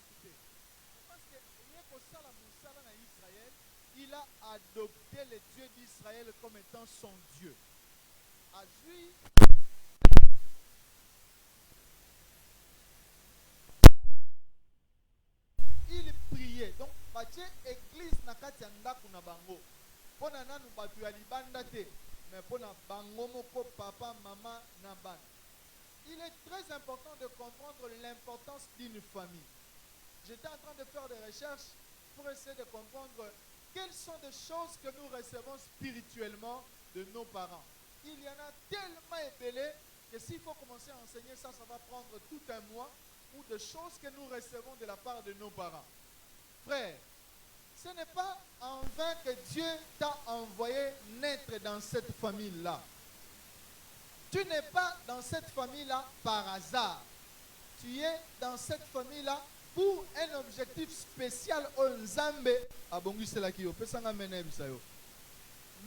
écoutez. Parce que Israël, il a adopté le Dieu d'Israël comme étant son Dieu. À lui, il priait. Donc, Batié église na kati ndaku na bango. Pona nanu batu ya libanda te, mais pona bango moko papa, maman na bana. Il est très important de comprendre l'importance d'une famille. J'étais en train de faire des recherches pour essayer de comprendre quelles sont des choses que nous recevons spirituellement de nos parents. Il y en a tellement épelé que s'il faut commencer à enseigner ça, ça va prendre tout un mois, ou des choses que nous recevons de la part de nos parents. Frère, ce n'est pas en vain que Dieu t'a envoyé naître dans cette famille-là. Tu n'es pas dans cette famille-là par hasard. Tu es dans cette famille-là pour un objectif spécial au Nzambe.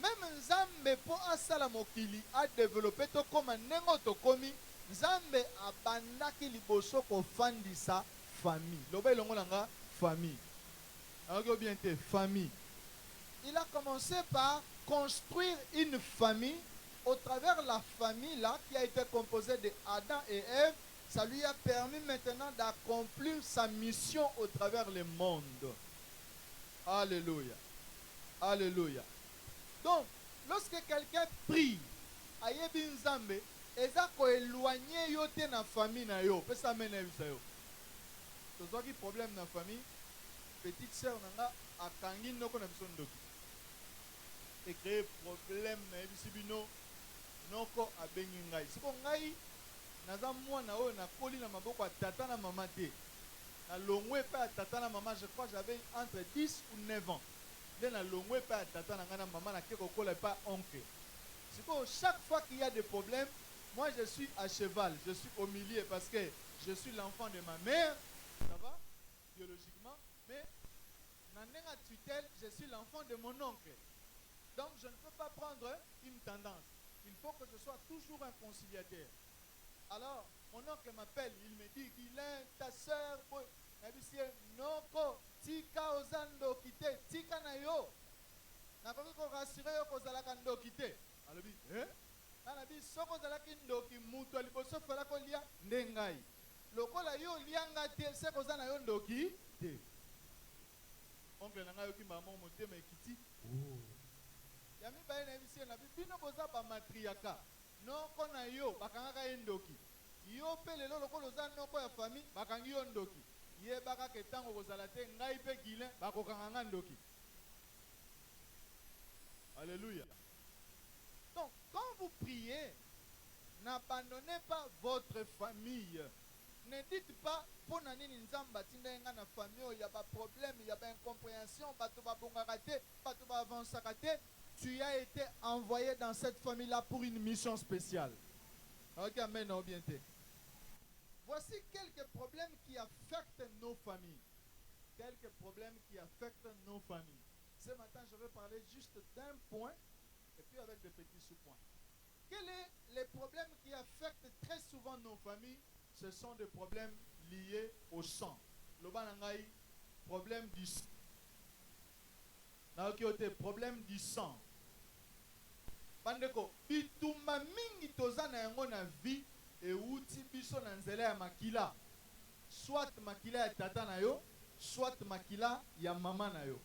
Même Nzambe pour asala mokili a développé to comme nengo to komi Nzambe abandaki liboso ko fandisa famille. Loba ilongo nanga famille. Alors bien te famille. Il a commencé par construire une famille. Au travers de la famille là qui a été composée de Adam et Ève, ça lui a permis maintenant d'accomplir sa mission au travers le monde. Alléluia. Alléluia. Donc, lorsque quelqu'un prie, ayebi Nzambe, eza ko éloigner yo te na famille na yo, pe ça mena bisa yo. To zoki problème na famille, petite sœur nanga akangi noko na biso ndoki. Et créer problème na bisi bino noko abengi ngai. Siko ngai naza mwana oyo nakoli na maboko ya tata na mama te. Na longwe pa tata na mama, je crois j'avais entre 10 ou 9 ans. Na longwe pa tata na ngana maman na keko kola pas oncle. C'est que chaque fois qu'il y a des problèmes, moi je suis à cheval, je suis au milieu parce que je suis l'enfant de ma mère, ça va biologiquement, mais nanenga tutelle, je suis l'enfant de mon oncle. Donc je ne peux pas prendre une tendance. Il faut que je sois toujours un conciliateur. Alors mon oncle m'appelle, il me dit Guilain, ta soeur, noko tika ozando kite tika na yo nakoki ko rassurer yo kozalaka ndoki te alobi anabi soko ozalaki ndoki mutu aliboso fala kolia nde ngai lokola yo lianga te se kozana yo ndoki te oncle na ngai yoki mama motema ekiti ya mibale na biso na bino boza ba matriaka noko na yo bakangaka ye ndoki yo pe lelo lokola oza noko ya famille bakangi yo ndoki. Alléluia. Donc, quand vous priez, n'abandonnez pas votre famille. Ne dites pas, pour nanini nzamba tindenga na famille, il y a pas problème, il y a pas incompréhension, batuba bongarate, batuba avansakate. Tu as été envoyé dans cette famille-là pour une mission spéciale. Ok, amen, bien te. Voici quelques problèmes qui affectent nos familles. Quelques problèmes qui affectent nos familles. Ce matin, je vais parler juste d'un point et puis avec des petits sous-points. Quels sont les problèmes qui affectent très souvent nos familles? Ce sont des problèmes liés au sang. Le banangai, problème du sang. Problème du sang. Bandeko, bituma mingi tozana yango na vie. Et outi biso na nzela ya makila, soit makila ya tata na yo, soit makila ya mama na yo.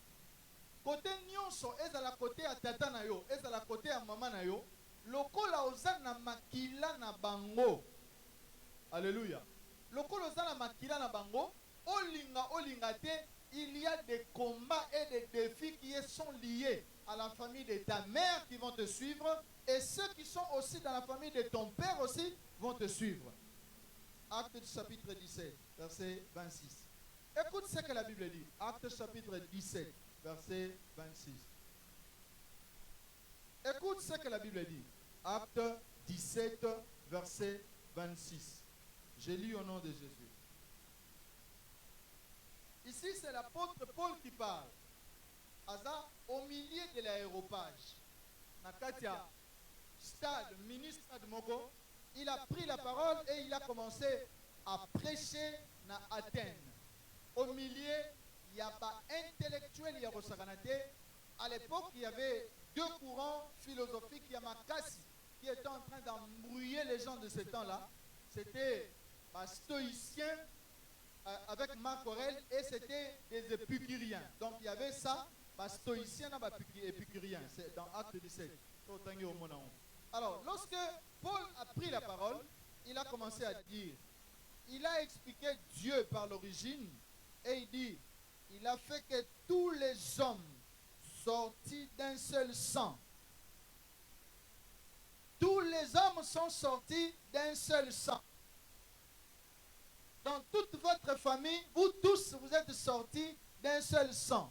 Côté nyonso ezala côté ya tata na yo, ezala côté ya mama na yo, lokola oza na makila na bango. Alléluia. Lokola oza na makila na bango, olinga te, il y a des combats et des défis qui sont liés à la famille de ta mère qui vont te suivre, et ceux qui sont aussi dans la famille de ton père aussi vont te suivre. Acte chapitre 17, verset 26. Écoute ce que la Bible dit. Acte chapitre 17, verset 26. Écoute ce que la Bible dit. Acte 17, verset 26. Je lis au nom de Jésus. Ici, c'est l'apôtre Paul qui parle. Aza, au milieu de l'aéropage, Nakatia, stade, ministre de Moko, il a pris la parole et il a commencé à prêcher à Athènes. Au milliers, il n'y a pas intellectuel, il y a Rosaganate. À l'époque, il y avait deux courants philosophiques, il y a Makassi, qui étaient en train d'embrouiller les gens de ce temps-là. C'était les stoïciens avec Marc Aurèle et c'était des épicuriens. Donc il y avait ça, les stoïciens et épicuriens. C'est dans Acte 17. Alors, lorsque Paul a pris la parole, il a commencé à dire, il a expliqué Dieu par l'origine et il dit, il a fait que tous les hommes sortis d'un seul sang, tous les hommes sont sortis d'un seul sang. Dans toute votre famille, vous tous, vous êtes sortis d'un seul sang.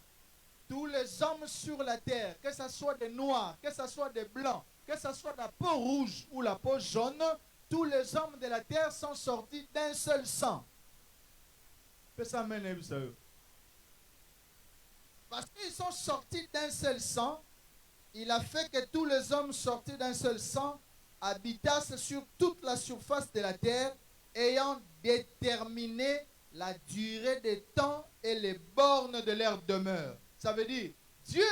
Tous les hommes sur la terre, que ce soit des noirs, que ce soit des blancs, que ce soit la peau rouge ou la peau jaune, tous les hommes de la terre sont sortis d'un seul sang. Parce qu'ils sont sortis d'un seul sang, il a fait que tous les hommes sortis d'un seul sang habitassent sur toute la surface de la terre, ayant déterminé la durée des temps et les bornes de leur demeure. Ça veut dire, Dieu,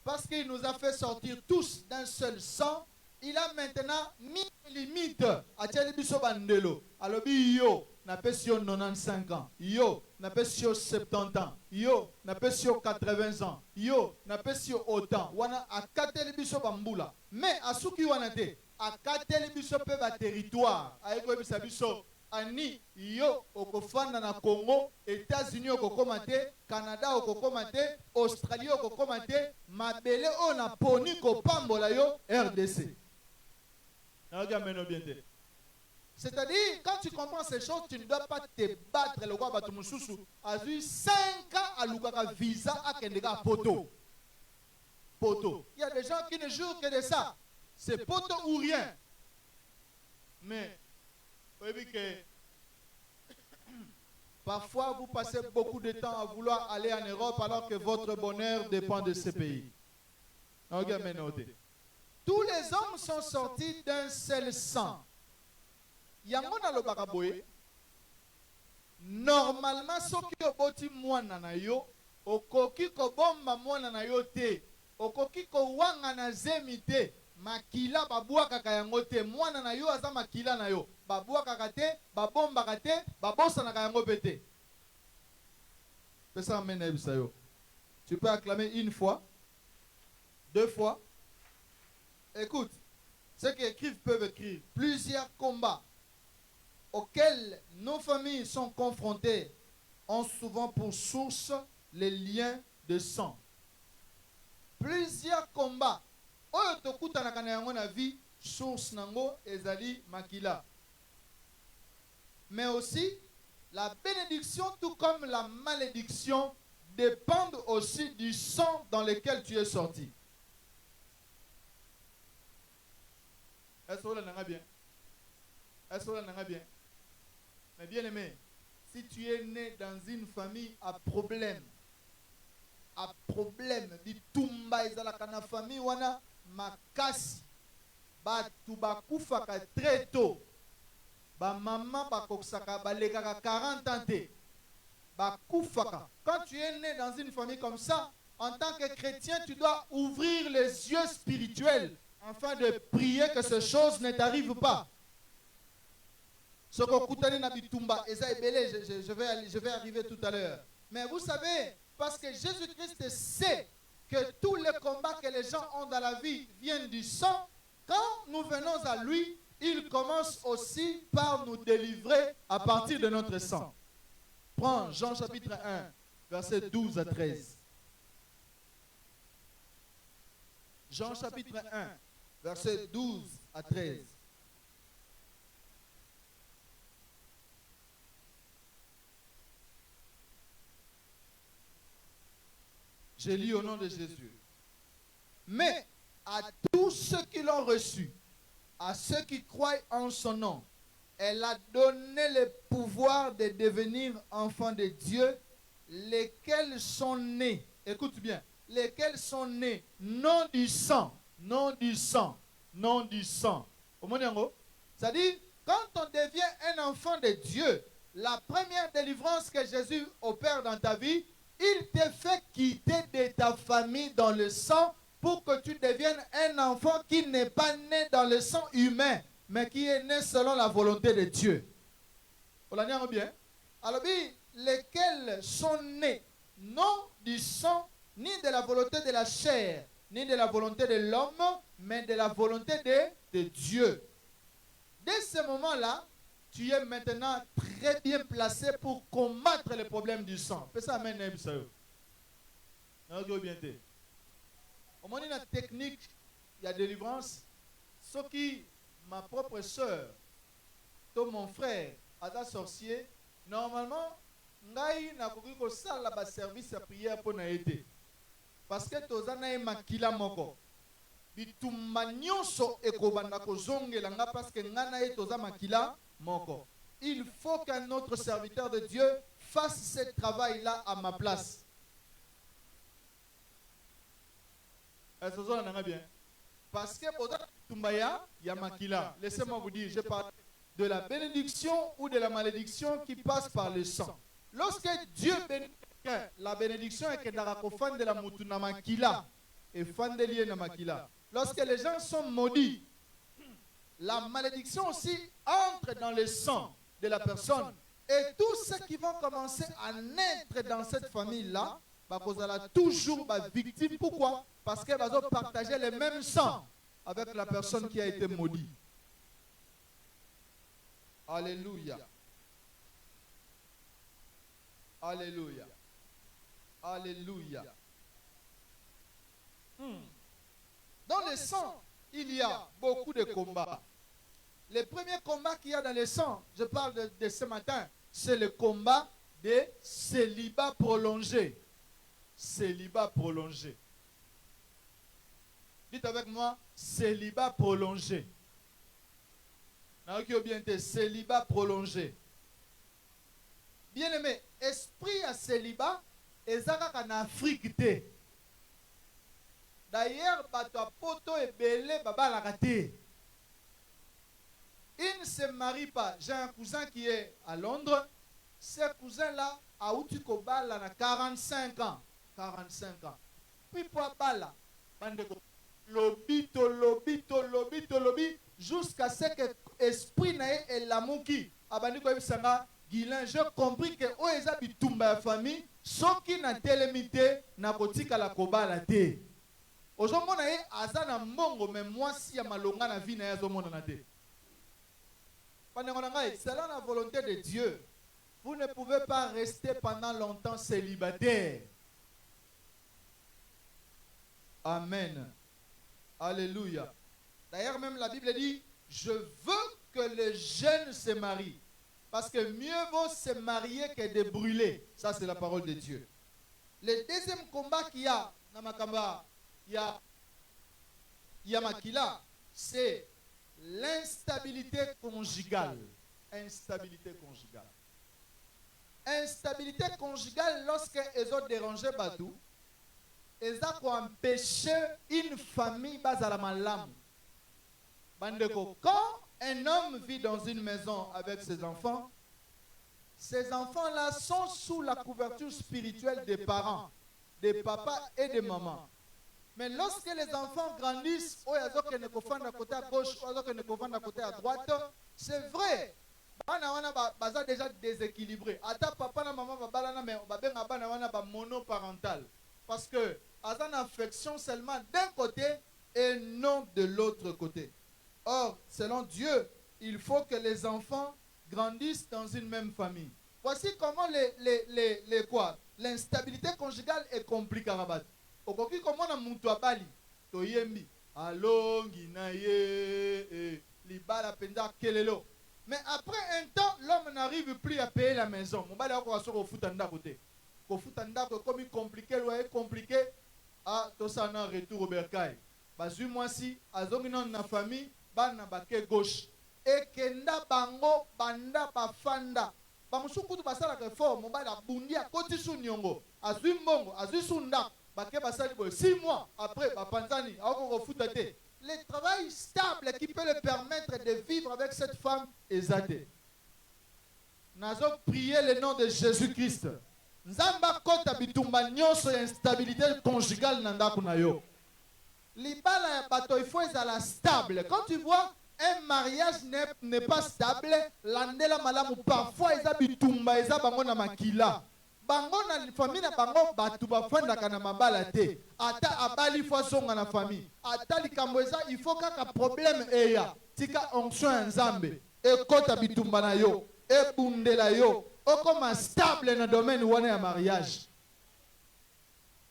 parce qu'il nous a fait sortir tous d'un seul sang, il a maintenant mis une limite à Tchélibiso Bandelo. Alors, yo, n'a pas sur 95 ans. Yo, n'a pas sur 70 ans. Yo, n'a pas sur 80 ans. Yo, n'a pas sur autant. Wana a Katelibiso Bambula. Mais à ce qui wanate, à Katelibiso Peba territoire. A Ego Bisabiso. Ani yo okofanda na Congo, États-Unis okokomate, Canada okokomate, Australie okokomate, mabele on a poni ko pambola yo RDC. C'est-à-dire, quand tu comprends ces choses, tu ne dois pas te battre le roi Batumususu. A eu 5 ans à l'Oukaka visa à Kendega Poto. Poto. Il y a des gens qui ne jouent que de ça. C'est poto ou rien. Mais parfois, vous passez beaucoup de temps à vouloir aller en Europe alors que votre bonheur dépend de ce pays. Tous les hommes sont sortis d'un seul sang. Yangona lo bakaboye. Normalement, ceux qui ont boti mwana na yo, okoki ko bomba mwana na yo te, okoki ko wanga na zemite. Makila babua kaka yango te, mwana na yo aza makila na yo, babua kaka te, babomba kaka te, babosa na yango pete. Pesa amena bisayo. Tu peux acclamer une fois, 2 fois. Écoute, ceux qui écrivent peuvent écrire. Plusieurs combats auxquels nos familles sont confrontées ont souvent pour source les liens de sang. Plusieurs combats oyo tokutanaka na yango na vie, source nango ezali makila. Mais aussi, la bénédiction tout comme la malédiction dépendent aussi du sang dans lequel tu es sorti. Est-ce que vous l'avez bien? Est-ce que vous l'avez bien? Mais bien aimé, si tu es né dans une famille à problème, bitumba ezalaka na famille wana makasi, batu bakufaka très tôt, ba maman bakosaka balekaka 40 ans te, bakufaka. Quand tu es né dans une famille comme ça, en tant que chrétien, tu dois ouvrir les yeux spirituels afin de prier que ces choses ne t'arrivent pas. Ce que na bitumba, je vais arriver tout à l'heure. Mais vous savez, parce que Jésus-Christ sait que tous les combats que les gens ont dans la vie viennent du sang, quand nous venons à lui, il commence aussi par nous délivrer à partir de notre sang. Prends Jean chapitre 1, versets 12 à 13. Jean chapitre 1, versets 12 à 13. Je lis au nom de Jésus. Mais à tous ceux qui l'ont reçu, à ceux qui croient en son nom, elle a donné le pouvoir de devenir enfants de Dieu, lesquels sont nés, écoute bien, lesquels sont nés, non du sang, non du sang, non du sang. C'est-à-dire, quand on devient un enfant de Dieu, la première délivrance que Jésus opère dans ta vie, il te fait quitter de ta famille dans le sang pour que tu deviennes un enfant qui n'est pas né dans le sang humain, mais qui est né selon la volonté de Dieu. On l'a bien? Alors, lesquels sont nés non du sang, ni de la volonté de la chair, ni de la volonté de l'homme, mais de la volonté de Dieu. Dès ce moment-là, tu es maintenant très bien placé pour combattre les problèmes du sang. Fais ça, amen, ça. Au moins, une technique, il y a délivrance. Ce qui, ma propre soeur, mon frère, Ada sorcier, normalement, ngai na koki ko sala ba service à prière pour na aider. Parce que tozana e makila moko. Bitumba nyonso ekobanda ko zongela nga parce que ngana e toza makila moko. Il faut qu'un autre serviteur de Dieu fasse ce travail-là à ma place. Est-ce que vous avez bien? Parce que Tumbaya, il y a makila. Laissez-moi vous dire, je parle de la bénédiction ou de la malédiction qui passe par le sang. Lorsque Dieu bénit quelqu'un, la bénédiction est que de la mutuna makila et fan de lié na makila. Lorsque les gens sont maudits, la malédiction aussi entre dans le sang de la personne. Et tous ceux qui vont commencer à naître dans cette famille-là, vous allez toujours victime. Pourquoi? Parce que vous allez partager le même sang avec la personne qui a été maudite. Alléluia. Alléluia. Alléluia. Dans le sang, il y a beaucoup de combats. Le premier combat qu'il y a dans le sang, je parle de ce matin, c'est le combat de célibat prolongé. Célibat prolongé. Dites avec moi, célibat prolongé. Célibat prolongé. Bien aimé, esprit à célibat, et ça en Afrique. D'ailleurs, bato poto et belé baba la raté. Il ne se marie pas. J'ai un cousin qui est à Londres. Ce cousin-là a outi kobala na 45 ans. 45 ans. Puis pour bala, lobito, jusqu'à ce que esprit nae et l'amuki. Abandi ko bisanga Guilain, j'ai compris que o eza bitumba famille, soki na telemité na kotika la kobala te. Ozomona ye azana mbongo mais moi si ya malonga na vie na ye azomona na te. Selon la volonté de Dieu, vous ne pouvez pas rester pendant longtemps célibataire. Amen. Alléluia. D'ailleurs, même la Bible dit, je veux que les jeunes se marient. Parce que mieux vaut se marier que de brûler. Ça, c'est la parole de Dieu. Le deuxième combat qu'il y a dans Makamba, il y a Makila, c'est l'instabilité conjugale. Instabilité conjugale. Instabilité conjugale lorsque ils ont dérangé Badou, ils ont empêché une famille basala malam. Bandeko, quand un homme vit dans une maison avec ses enfants-là sont sous la couverture spirituelle des parents, des papas et des mamans. Mais lorsque les enfants grandissent, ils ne peuvent pas côté à gauche, ils ne peuvent pas côté à droite, c'est vrai. Ils sont déjà déséquilibrés. Ata papa et maman sont monoparental. Parce que ils ont une affection seulement d'un côté et non de l'autre côté. Or, selon Dieu, il faut que les enfants grandissent dans une même famille. Voici comment l'instabilité conjugale est compliquée à rabattre. Okoki comment na muntu abali to yembi alongi na ye libala penda kelelo. Mais après un temps, l'homme n'arrive plus à payer la maison. Mon bali ako so ko futanda côté. Ko futanda ko comme compliqué, loyer compliqué. Ah, to ça na retour au bercail. Bazui moi si azongi non na famille bana bake gauche. Et kenda bango banda bafanda. Bamusukutu basala ke fort, mon bali abundi akoti su nyongo. Azui mbongo, azui sunda. 6 mois après, le travail stable qui peut le permettre de vivre avec cette femme est zadé. Nazo prier le nom de Jésus-Christ. Nzamba kota bitumba nyonso ya instabilité conjugale na ndako na yo. Libala ya bato il faut être stable. Quand tu vois un mariage n'est pas stable, landela malamu parfois eza bitumba eza bango na makila. Bango na famille na bango batu bafandaka na mabala te. Ata abali fo songa na famille. Ata likambo eza il faut kaka problème eya. Tika onction ya Nzambe. Ekota bitumba na yo. Ebundela yo. Okoma stable dans le domaine où on est en mariage.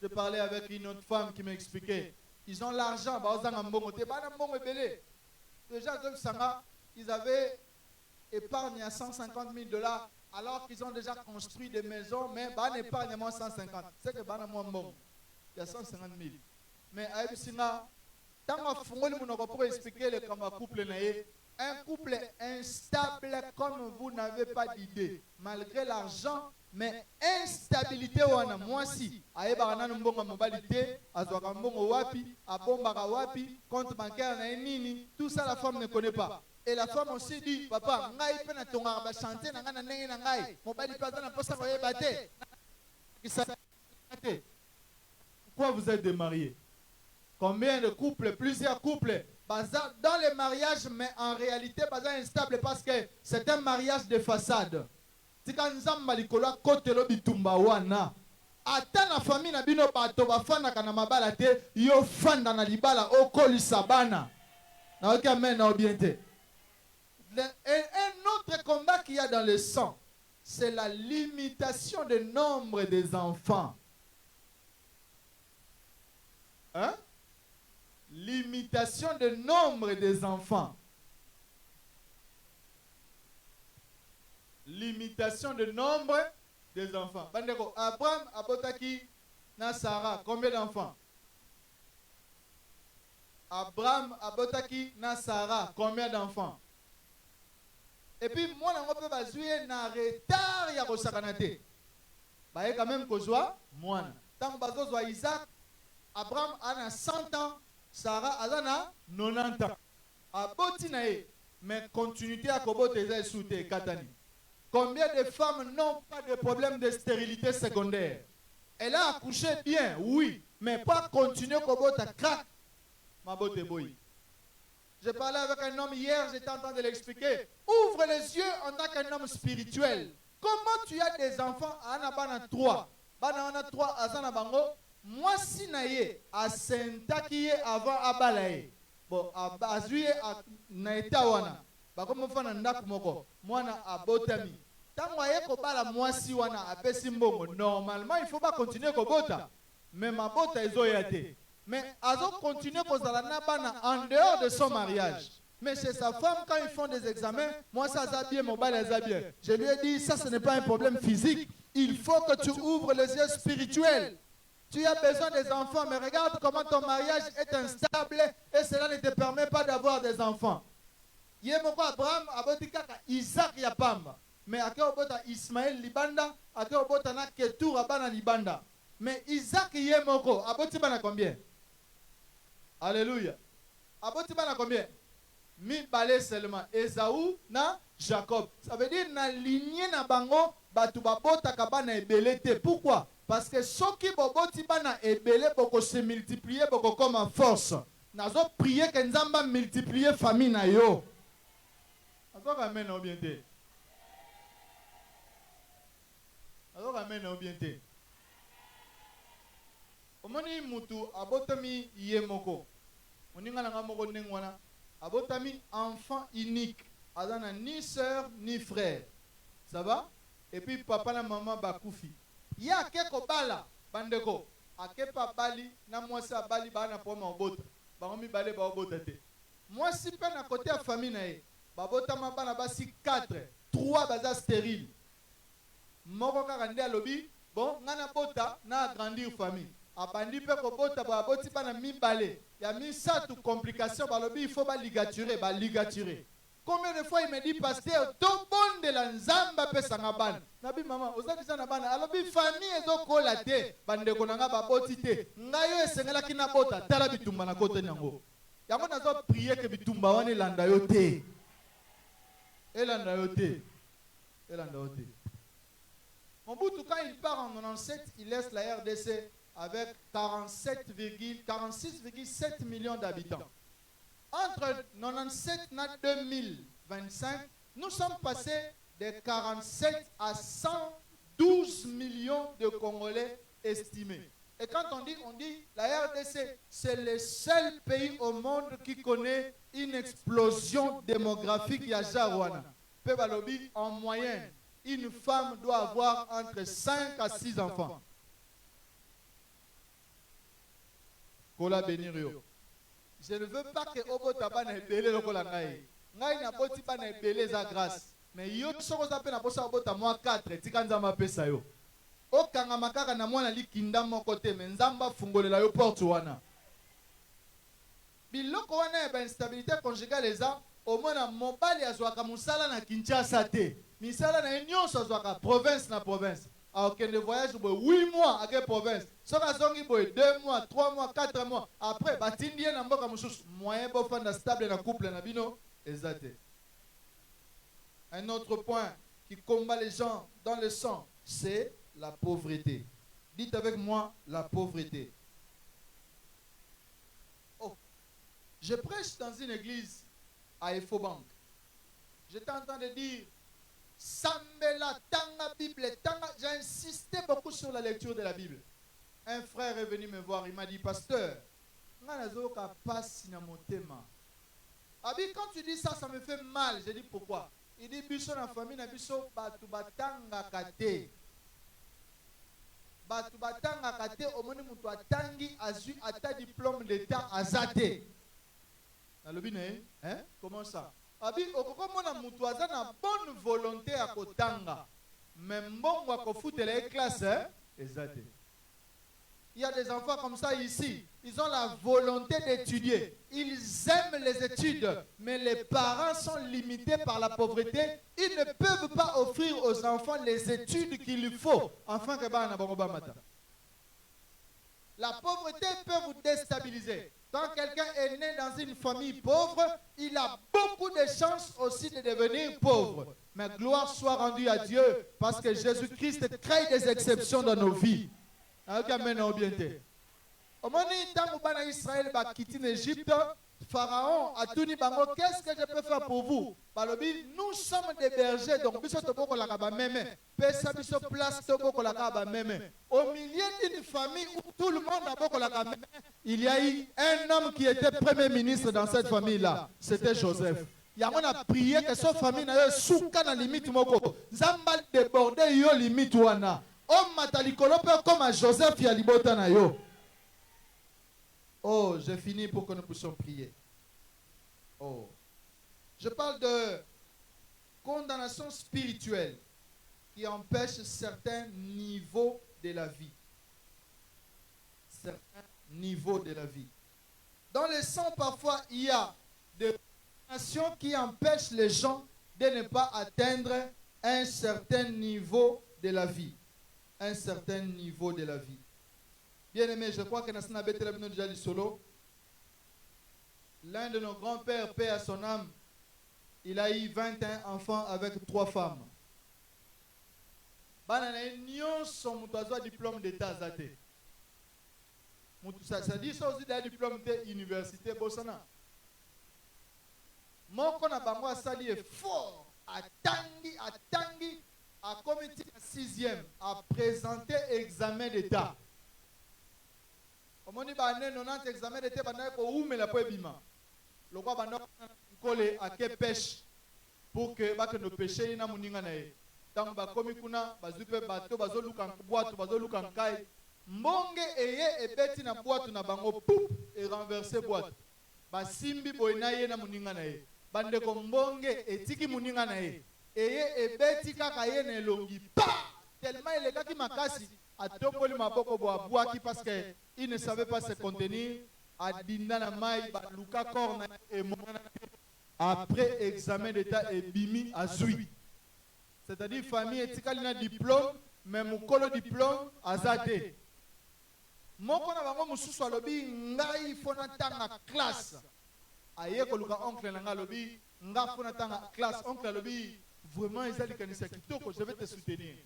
Je parlais avec une autre femme qui m'expliquait. Ils ont l'argent, déjà, ils avaient épargné à 150 000 $, alors qu'ils ont déjà construit des maisons, mais ils épargnent moins 150. C'est que il y a 150 000. Mais à Ebusina, tant que expliquer le couple, un couple instable comme vous n'avez pas d'idée. Malgré l'argent, mais instabilité wana mwasi ayebaka na mbongo mobilité azwaka mbongo wapi abombaka wapi compte bancaire na nini, tout ça la femme ne connaît pas. Et la femme aussi dit papa ngai pe na tonga ba chanter na ngana ndenge na ngai mobali pa na posa ko yeba te. Pourquoi vous êtes démariés? Combien de couples, plusieurs couples dans les mariages, mais en réalité pas instable parce que c'est un mariage de façade. Tika nzamba likolo kote lo bitumba wana. Ata na famille na bino bato bafanda kana mabala te, yo fanda na libala okolisa bana. Na ok amen na obiente. Un autre combat qu'il y a dans le sang, c'est la limitation du nombre des enfants. Hein? Limitation du nombre des enfants. Limitation du nombre des enfants. Bandeko, Abraham abotaki na Sarah, combien d'enfants? Abraham abotaki na Sarah, combien d'enfants? Et puis moi on peut bazuer na retard ya kosakanate. Ba quand même kozwa mwana. Tant bazozwa Isaac, Abraham a 100 ans, Sarah a 90 ans. Aboti na ye, mais continuité à kobote eza soute katani. Combien de femmes n'ont pas de problème de stérilité secondaire? Elle a accouché bien, oui, mais pas continuer kobote à crack. Ma bote boy. Je parlais avec un homme hier, j'étais en train de l'expliquer. Ouvre les yeux en tant qu'un homme spirituel. Comment tu as des enfants? Anabana 3. Bana 3 azana bango. Moi si naye a sentaki avant abalaye. Bon, abazuye naeta wana. Bakomo fana ndaku moko. Mwana abotami. Tango aye ko bala mwasi wana apesi mbongo. Normalement, il faut pas continuer ko bota. Mais ma bota ezo yate. Mais azo continue kozala na bana en dehors de son mariage. Mais chez sa femme, quand ils font des examens, moi ça a bien, mon bal a bien. Je lui ai dit, ça ce n'est pas un problème physique. Il faut que tu ouvres les yeux spirituels. Tu as besoin des enfants, mais regarde comment ton mariage est instable et cela ne te permet pas d'avoir des enfants. Yemoko Abraham abotikaka Isaac ya pamba. Mais ake obota Ismaël libanda, ake obota na Ketura bana libanda. Mais Isaac yemoko aboti bana combien? Alléluia. Aboti bana combien? Mi balé seulement. Esaü na Jacob. Ça veut dire na lignée na bango batu babota kabana ebelete. Pourquoi? Parce que ceux qui boboti bana ebele boko se multiplier boko comme en force. Nazo prier que Nzamba multiplier famille na yo. Azo amen na obiente. Azo amen na obiente. Omoni mutu abotami yemoko. Moninga na ngamoko nengwana. Abotami enfant unique. Azana ni sœur ni frère. Ça va? Et puis papa na maman bakufi. Ya keko bala bandeko. Akepa bali na mwasi bali bana poma obota. Bangomi bale ba obota te. Mwasi pe na côté ya famille na ye. Babota mabana basi 4, 3 baza stérile. Moko kaka nde alobi, bon ngana bota na agrandir famille. Abandi pe ko bota ba boti bana mibale. Ya misatu complication balobi il faut ba ligaturer, ba ligaturer. Combien de fois il me dit pasteur to bonde la nzamba pe sanga bana. Nabi maman ozaki sana bana alobi famille ezo kola te bande ko nanga ba boti te. Ngayo esengela kina bota tala bitumba na kote nyango. Yango nazo prier que bitumba wane landa yo te. Elanda yo te. Mobutu, quand il part en 97, il laisse la RDC avec 46,7 millions d'habitants. Entre 97 et 2025, nous sommes passés de 47 à 112 millions de Congolais estimés. Et quand on dit la RDC, c'est le seul pays au monde qui connaît une explosion démographique. En moyenne, une femme doit avoir entre 5 à 6 enfants. Kola Benirio. Je ne veux pas que Obotaba ne belé le kolangai. Ngai na boti ba na belé za grâce. Mais yo soko za pe na bosa obota moi 4 tikanza ma pesa yo. Okanga makaka na mwana likinda moko te me nzamba fungolela yo porte wana. Biloko wana ba instabilité conjugale eza au moins mobali azwaka musala na Kinshasa te. Misala na nyonso azwaka province na province. Alors que le voyage, 8 mois à quelle province? Ça va 2 mois, 3 mois, 4 mois. Après, batindien na mboka mususu moyen pour faire stable na couple na bino exact. Un autre point qui combat les gens dans le sang, c'est la pauvreté. Dites avec moi la pauvreté. Oh, je prêche dans une église à Efobank. J'étais en train de dire Sambela, Tanga Bible, Tanga. J'ai insisté beaucoup sur la lecture de la Bible. Un frère est venu me voir, il m'a dit, pasteur, quand tu dis ça, ça me fait mal. J'ai dit pourquoi? Il dit, biso na famille na biso batu batanga kate. Batu batanga kate, omoni mutu atangi azu ata diplôme d'état azate. Nalobine, hein? Comment ça? Abi okokomona mutu aza na bonne volonté à kotanga. Mais mbongo akofutela classe, hein? Exact. Il y a des enfants comme ça ici. Ils ont la volonté d'étudier. Ils aiment les études. Mais les parents sont limités par la pauvreté. Ils ne peuvent pas offrir aux enfants les études qu'il lui faut. Enfin, la pauvreté peut vous déstabiliser. Quand quelqu'un est né dans une famille pauvre, il a beaucoup de chances aussi de devenir pauvre. Mais gloire soit rendue à Dieu parce que Jésus-Christ crée des exceptions dans nos vies. Au moment où Israël va quitter l'Égypte, Pharaon a tout dit, qu'est-ce que je peux faire pour vous? Nous sommes des bergers, donc au milieu d'une famille où tout le monde a beaucoup la même, il y a eu un homme qui était premier ministre dans cette famille-là. C'était Joseph. On a prié que cette famille n'ait souka na limite moko. Zambal débordé yo limite wana. Homme matalikolo comme à Joseph yalibota na yo. Oh, j'ai fini pour que nous puissions prier. Oh. Je parle de condamnation spirituelle qui empêche certains niveaux de la vie. Certains niveaux de la vie. Dans le sang, parfois, il y a des condamnations qui empêchent les gens de ne pas atteindre un certain niveau de la vie. Un certain niveau de la vie. Bien aimé, je crois que l'un de nos grands-pères, paix à son âme, il a eu 21 enfants avec 3 femmes. Son diplôme d'état. Ça dit ça aussi d'un diplôme d'université. Mon qu'on a sali est fort. Attangi, à comité 6e, à présenter examen d'état. Au moment où on a un examen d'état, on a un bima. Le roi va coller à quelle pêche pour que nos péchés na muninga nae. Tant ba komi kuna bazupe bato bazoluka boîte bazoluka kai. Mbonge eye ebeti na boîte na bango poup et renverser boîte. Ba simbi boina ye na muninga nae. Bande ko mbonge etiki muninga nae. Eye ebeti kaka ye na longi pa. Tellement il est kaki makasi a tokoli maboko bo abwaki parce que il ne savait pas se contenir. Après examen d'état et bimi à Zui. C'est-à-dire famille etikali na diplôme mais mukolo diplôme azate. Moko na bango mususu alobi ngai fona tanga classe. Aye ko luka oncle na lobi nga fona tanga classe oncle alobi vraiment ils allaient connaître kitoko, je vais te soutenir.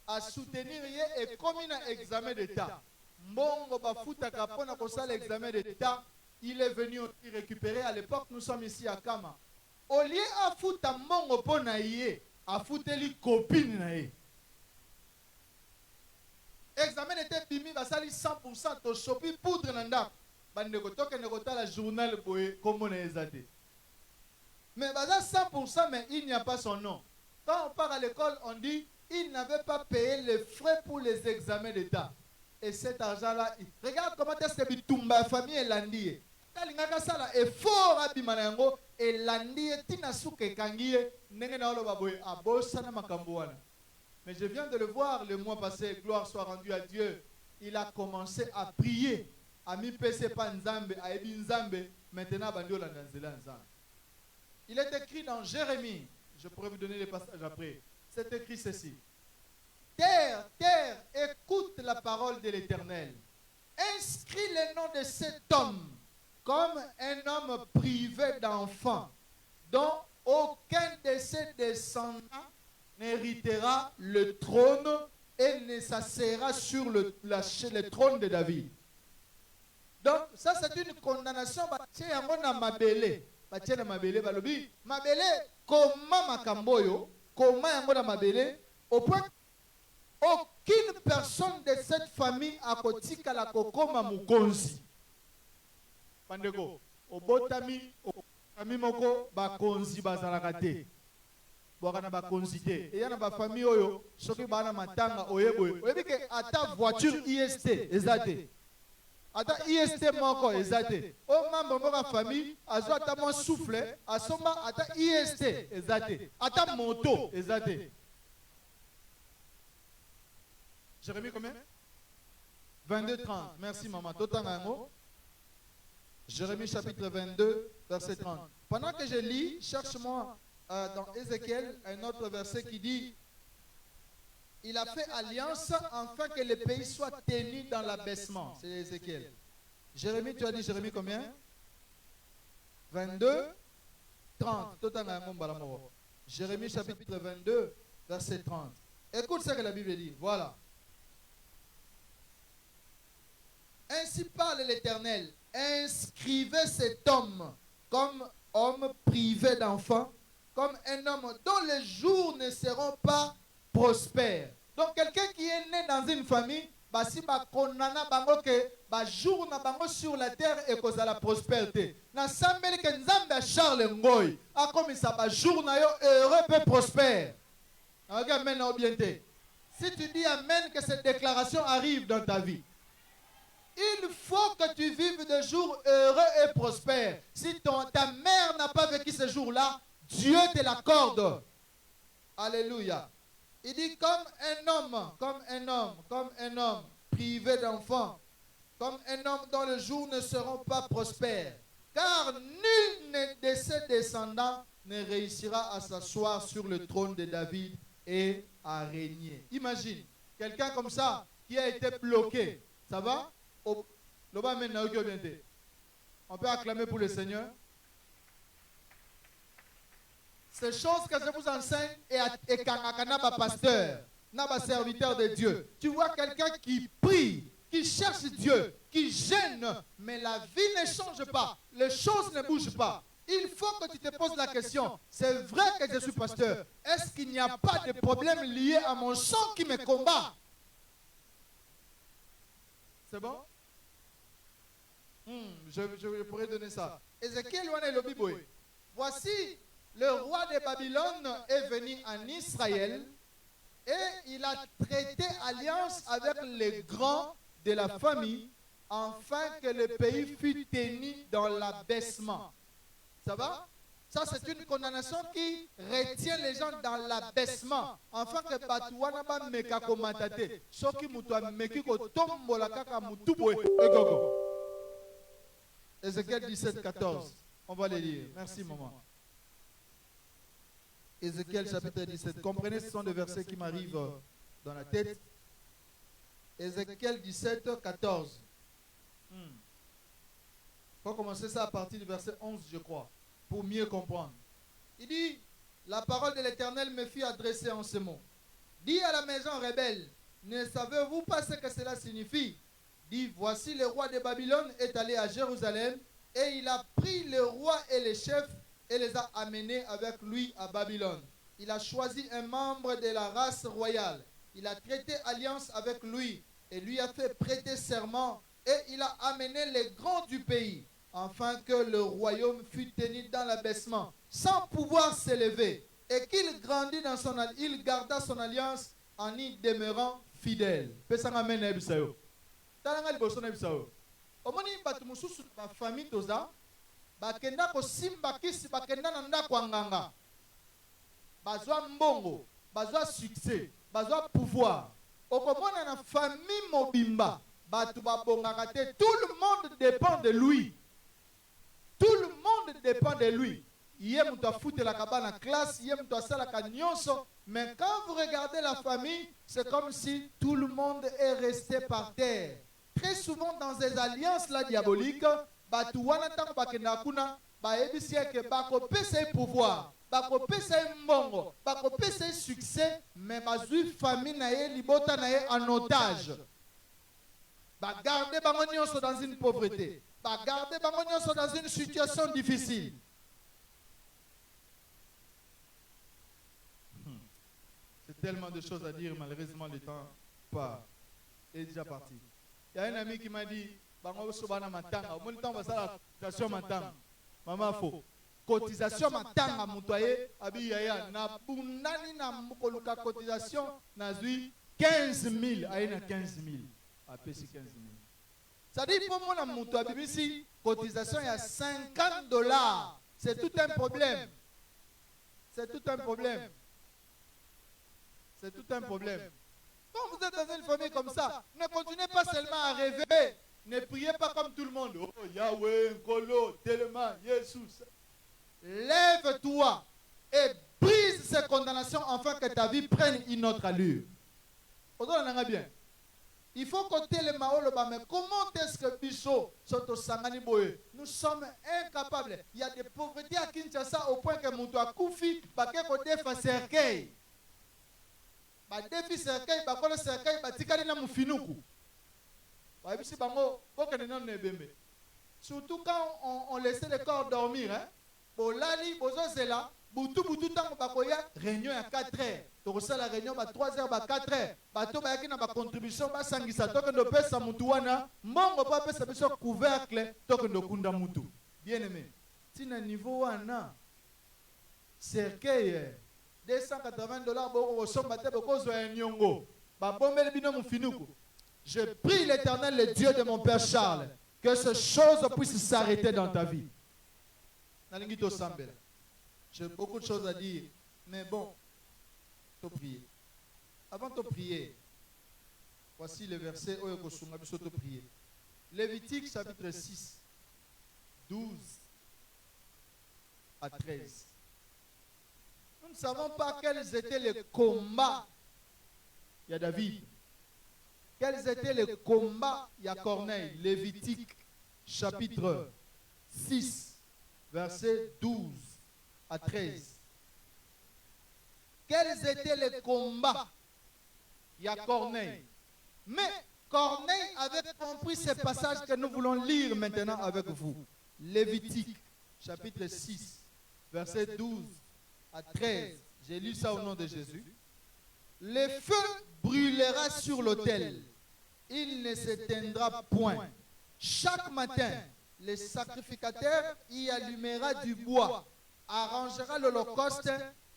À soutenir et comme un examen d'état. Mbongo bafuta kapona kosa l'examen d'état, il est venu récupérer. À l'époque nous sommes ici à Kama. Au lieu à futa mbongo pona yé, à futeli copine na yé. Examen d'état bimi basali 100% to shopi poudre nanda. Bande ko toke ne kota la journal boye comme on est ezate. Mais basa 100% mais il n'y a pas son nom. Quand on part à l'école, on dit il n'avait pas payé les frais pour les examens d'état. Et cet argent-là, regarde comment est-ce que Bitumba famille est landie. Kalingaka sala effort abimana yango et landie tina suke kangie nenge na olo baboy abosana makambo wana. Mais je viens de le voir le mois passé, gloire soit rendue à Dieu. Il a commencé à prier. A mi pese pa nzambe, a ebi nzambe, maintenant bandi olanda nzela nzambe. Il est écrit dans Jérémie, je pourrais vous donner les passages après. C'est écrit ceci. Terre, terre, écoute la parole de l'Éternel. Inscris le nom de cet homme comme un homme privé d'enfant, dont aucun de ses descendants n'héritera le trône et ne s'asseyera sur le trône de David. Donc, ça c'est une condamnation. Mabele, comment makamboyo, comment yango mabele, au point aucune personne de cette famille a kotika la kokoma mukonzi. Pandeko, obotami, obotami moko bakonzi bazalakate. Bokana bakonzi te. Et yana ba famille oyo, soki bana matanga oyeboy. Oyebi ke ata voiture IST ezate. Ata IST moko ezate. O membre moko famille azo ata mo souffle, asomba ata IST ezate. Ata moto ezate. Jérémie combien? 22-30. Merci maman. Totangango. Jérémie chapitre 22, verset 30. Pendant que je lis, cherche-moi dans Ézéchiel un autre verset qui dit: il a fait alliance afin que le pays soit tenu dans l'abaissement. C'est Ézéchiel. Jérémie, tu as dit Jérémie combien? 22, 30. Totangango. Jérémie chapitre 22, verset 30. Écoute ce que la Bible dit. Voilà. Ainsi parle l'Éternel. Inscrivez cet homme comme homme privé d'enfant, comme un homme dont les jours ne seront pas prospères. Donc quelqu'un qui est né dans une famille, si konana bango ke ba jour na bango sur la terre et cause à la prospérité. Na sambeli ke nzambe Charles Ngoy a comme ça ba jour na yo heureux et prospère. Regarde maintenant bien té. Si tu dis amen que cette déclaration arrive dans ta vie, il faut que tu vives des jours heureux et prospères. Si ta mère n'a pas vécu ce jour-là, Dieu te l'accorde. Alléluia. Il dit comme un homme privé d'enfants, comme un homme dont les jours ne seront pas prospères. Car nul de ses descendants ne réussira à s'asseoir sur le trône de David et à régner. Imagine, quelqu'un comme ça qui a été bloqué. Ça va? On peut acclamer pour le Seigneur. Ces choses que je vous enseigne et kanakana pasteur, naba serviteur de Dieu. Tu vois quelqu'un qui prie, qui cherche Dieu, qui gêne, mais la vie ne change pas, les choses ne bougent pas. Il faut que tu te poses la question, c'est vrai que je suis pasteur, est-ce qu'il n'y a pas de problème lié à mon sang qui me combat? C'est bon? Je pourrais donner ça. Ézéchiel, voici, le roi de Babylone est venu en Israël et il a traité alliance avec les grands de la famille afin que le pays fût tenu dans l'abaissement. Ça va? Ça, c'est une condamnation qui retient les gens dans l'abaissement. Afin que Batouana ba meka komatate. Soki mutua meki ko tombola kaka mutubo egogo. Ézéchiel 17, 14. On va les lire. Merci, maman. Ézéchiel chapitre 17. Comprenez, ce sont des versets qui m'arrivent dans la tête. Ézéchiel 17, 14. Il faut commencer ça à partir du verset 11, je crois, pour mieux comprendre. Il dit, la parole de l'Éternel me fut adressée en ce mot. Dis à la maison rebelle, ne savez-vous pas ce que cela signifie? Dis, voici le roi de Babylone est allé à Jérusalem et il a pris le roi et les chefs et les a amenés avec lui à Babylone. Il a choisi un membre de la race royale. Il a traité alliance avec lui et lui a fait prêter serment et il a amené les grands du pays afin que le royaume fût tenu dans l'abaissement sans pouvoir s'élever et qu'il grandit dans son alliance. Il garda son alliance en y demeurant fidèle. Omoni batu mususu ba famille toza bakenda ko simba kisi bakenda na ndako nganga bazwa mbongo bazwa succès bazwa pouvoir okomona na famille mobimba batu babongaka te. Tout le monde dépend de lui. Tout le monde dépend de lui. Yé mutu afutela kabana classe, yé mutu asalaka nyonso. Mais quand vous regardez la famille, c'est comme si tout le monde est resté par terre. Très souvent dans ces alliances-là diaboliques, batu wana tango bakenda kuna baebisi ke bakopesa pouvoir, bakopesa mbongo, bakopesa succès, mais bazui famille na ye libota na ye en otage. Bagarder bango nyonso dans une pauvreté, bagarder bango nyonso dans une situation difficile. C'est tellement de choses à dire, malheureusement le temps est déjà parti. Il y a un ami qui m'a dit, cotisation matanga mutoye abi yaya na bundani na mukoluka cotisation na zui 15 000 aina 15 000 apesi 15 000. Ça dit pour moi na muto abibisi cotisation il y a $50. C'est tout un problème. C'est tout un problème. C'est tout un problème. Quand vous êtes dans une famille comme ça, ne continuez pas seulement à rêver. Ne priez pas comme tout le monde. Oh Yahweh, Nkolo, tellement, Jésus. Lève-toi et brise ces condamnations afin que ta vie prenne une autre allure. Bien. Il faut côté le maolo, mais comment est-ce que Bicho, nous sommes incapables. Il y a des pauvretés à Kinshasa au point que Moutou a Koufi, Baké côté Faserkei. Badefi Serkei, Bakolo Serkei, Batikali na Mufinuku. Surtout quand on laissait le corps dormir. Bolali, Bozo Zela, Boutou Tango Bakoya, réunion à 4 heures. Torosa la réunion à 3 heures, à 4 heures. Bato Bayaki na contribution, Basangisa, Token de Pesa Moutouana, Mongo Papa Sabiso couvercle, Token de Kunda Moutou. Bien aimé, Tina niveau 1 an, Serkei, $280, je prie l'Éternel, le Dieu de mon Père Charles, que ces choses puissent s'arrêter dans ta vie. J'ai beaucoup de choses à dire, mais bon, te prier. Avant de prier, voici le verset où te prier. Lévitique chapitre 6, 12 à 13. Nous ne savons pas quels étaient les combats. Il y a David. Quels étaient les combats? Il y a Corneille. Lévitique, chapitre 6, versets 12 à 13. Quels étaient les combats? Il y a Corneille. Mais Corneille avait compris ces passages que nous voulons lire maintenant avec vous. Lévitique, chapitre 6, versets 12 à 13. J'ai lu ça au nom de Jésus. Le feu brûlera sur l'autel. Il ne s'éteindra point. Chaque matin, le sacrificateur y allumera du bois, arrangera l'holocauste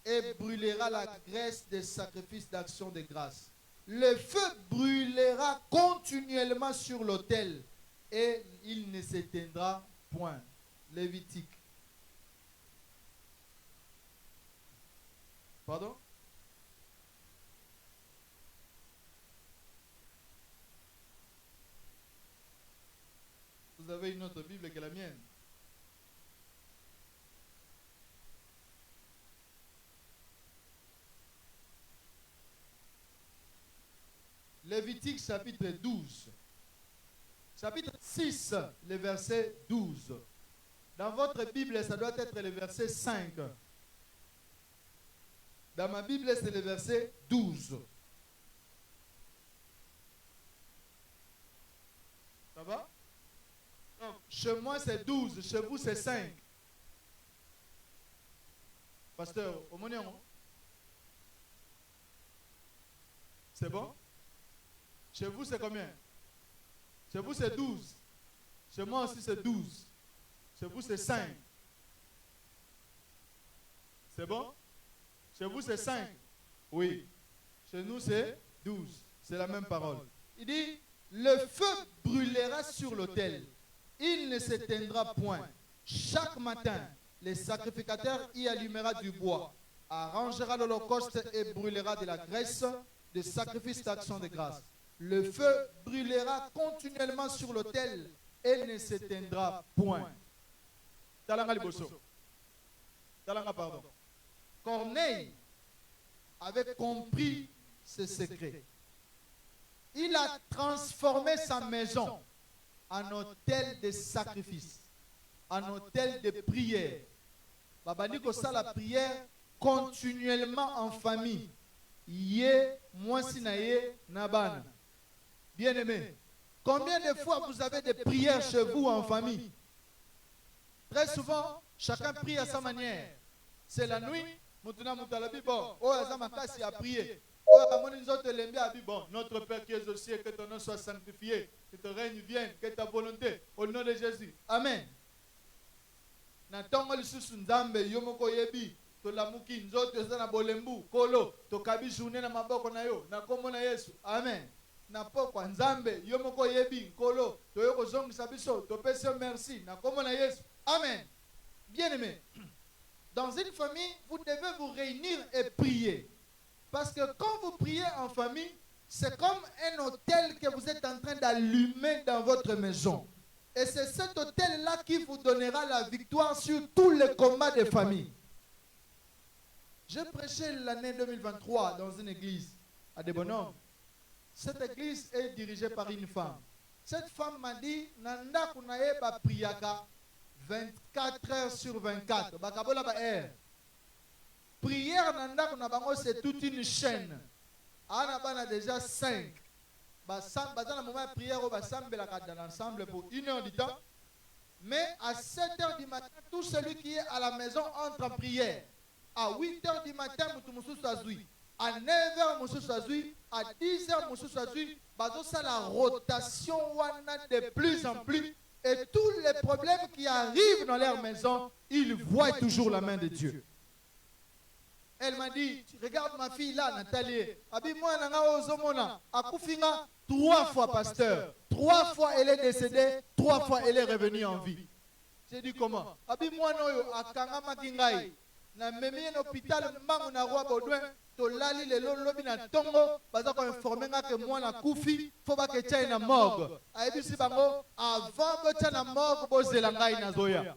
et brûlera la graisse des sacrifices d'action de grâce. Le feu brûlera continuellement sur l'autel et il ne s'éteindra point. Lévitique. Pardon? Vous avez une autre Bible que la mienne. Lévitique chapitre 12. Chapitre 6, le verset 12. Dans votre Bible, ça doit être le verset 5. Dans ma Bible, c'est le verset 12. Ça va? Non. Chez moi, c'est 12. Chez vous, c'est 5. Pasteur, au Monion? C'est bon? Chez vous, c'est combien? Chez vous, c'est 12. Chez moi aussi, c'est 12. Chez vous, c'est 5. C'est bon? Chez vous, c'est 5. Oui. Chez nous, c'est 12. C'est la même parole. Il dit, le feu brûlera sur l'autel. Il ne s'éteindra point. Chaque matin, les sacrificateurs y allumera du bois, arrangera l'holocauste et brûlera de la graisse, des sacrifices d'action de grâce. Le feu brûlera continuellement sur l'autel et ne s'éteindra point. Talanga liboso. Talanga pardon. Corneille avait compris ce secret. Il a transformé sa maison en hôtel de sacrifice, en hôtel de prière. Babani kosa la prière continuellement en famille. Yé, moi sinaye, nabana. Bien-aimé, combien de fois vous avez des prières chez vous en famille? Très souvent, chacun prie à sa manière. C'est la nuit, Moutuna Moutalabi, bon, oh, Azamakasi a prié. Oh, bon, notre Père qui est aux cieux, que ton nom soit sanctifié, que ton règne vienne, que ta volonté, au nom de Jésus. Amen. Natongo lisusu nzambe yomoko yebi to lamuki nzoto ezana bolembu kolo to kabishune na maboko na yo na kombo na Yesu. Amen. Na pokwa nzambe yomoko yebi kolo to yoko zongisa biso to pese merci na kombo na Yesu. Amen. Bien-aimé, dans une famille, vous devez vous réunir et prier. Parce que quand vous priez en famille, c'est comme un autel que vous êtes en train d'allumer dans votre maison. Et c'est cet autel-là qui vous donnera la victoire sur tous les combats de famille. J'ai prêché l'année 2023 dans une église à Debonhomme. Cette église est dirigée par une femme. Cette femme m'a dit, Nanda kunaye ba priaka 24 heures sur 24. Bakabola ba air. Prière Nanda kunabango, c'est toute une chaîne. Anabana déjà 5. Dans le moment de prière, on va dans l'ensemble pour 1 heure du temps. Mais à 7 heures du matin, tout celui qui est à la maison entre en prière. À 8 heures du matin, à 9 heures, à 10 heures, c'est la rotation de plus en plus. Et tous les problèmes qui arrivent dans leur maison, ils voient toujours la main de Dieu. Elle m'a dit, regarde ma fille là, Nathalie. Abi moi nanga ozomona, akufinga 3 fois pasteur. 3 fois elle est décédée, 3 fois elle est revenue en vie. J'ai dit comment? Abi moi noyo akanga makingai. Na memi en hôpital mbangu na roi Baudouin, to lali le lobi na tongo, baza ko informer nga que moi na kufi, faut ba ke tia na morgue. Aibisi bango avant bo tia na morgue bo zelangai na zoya.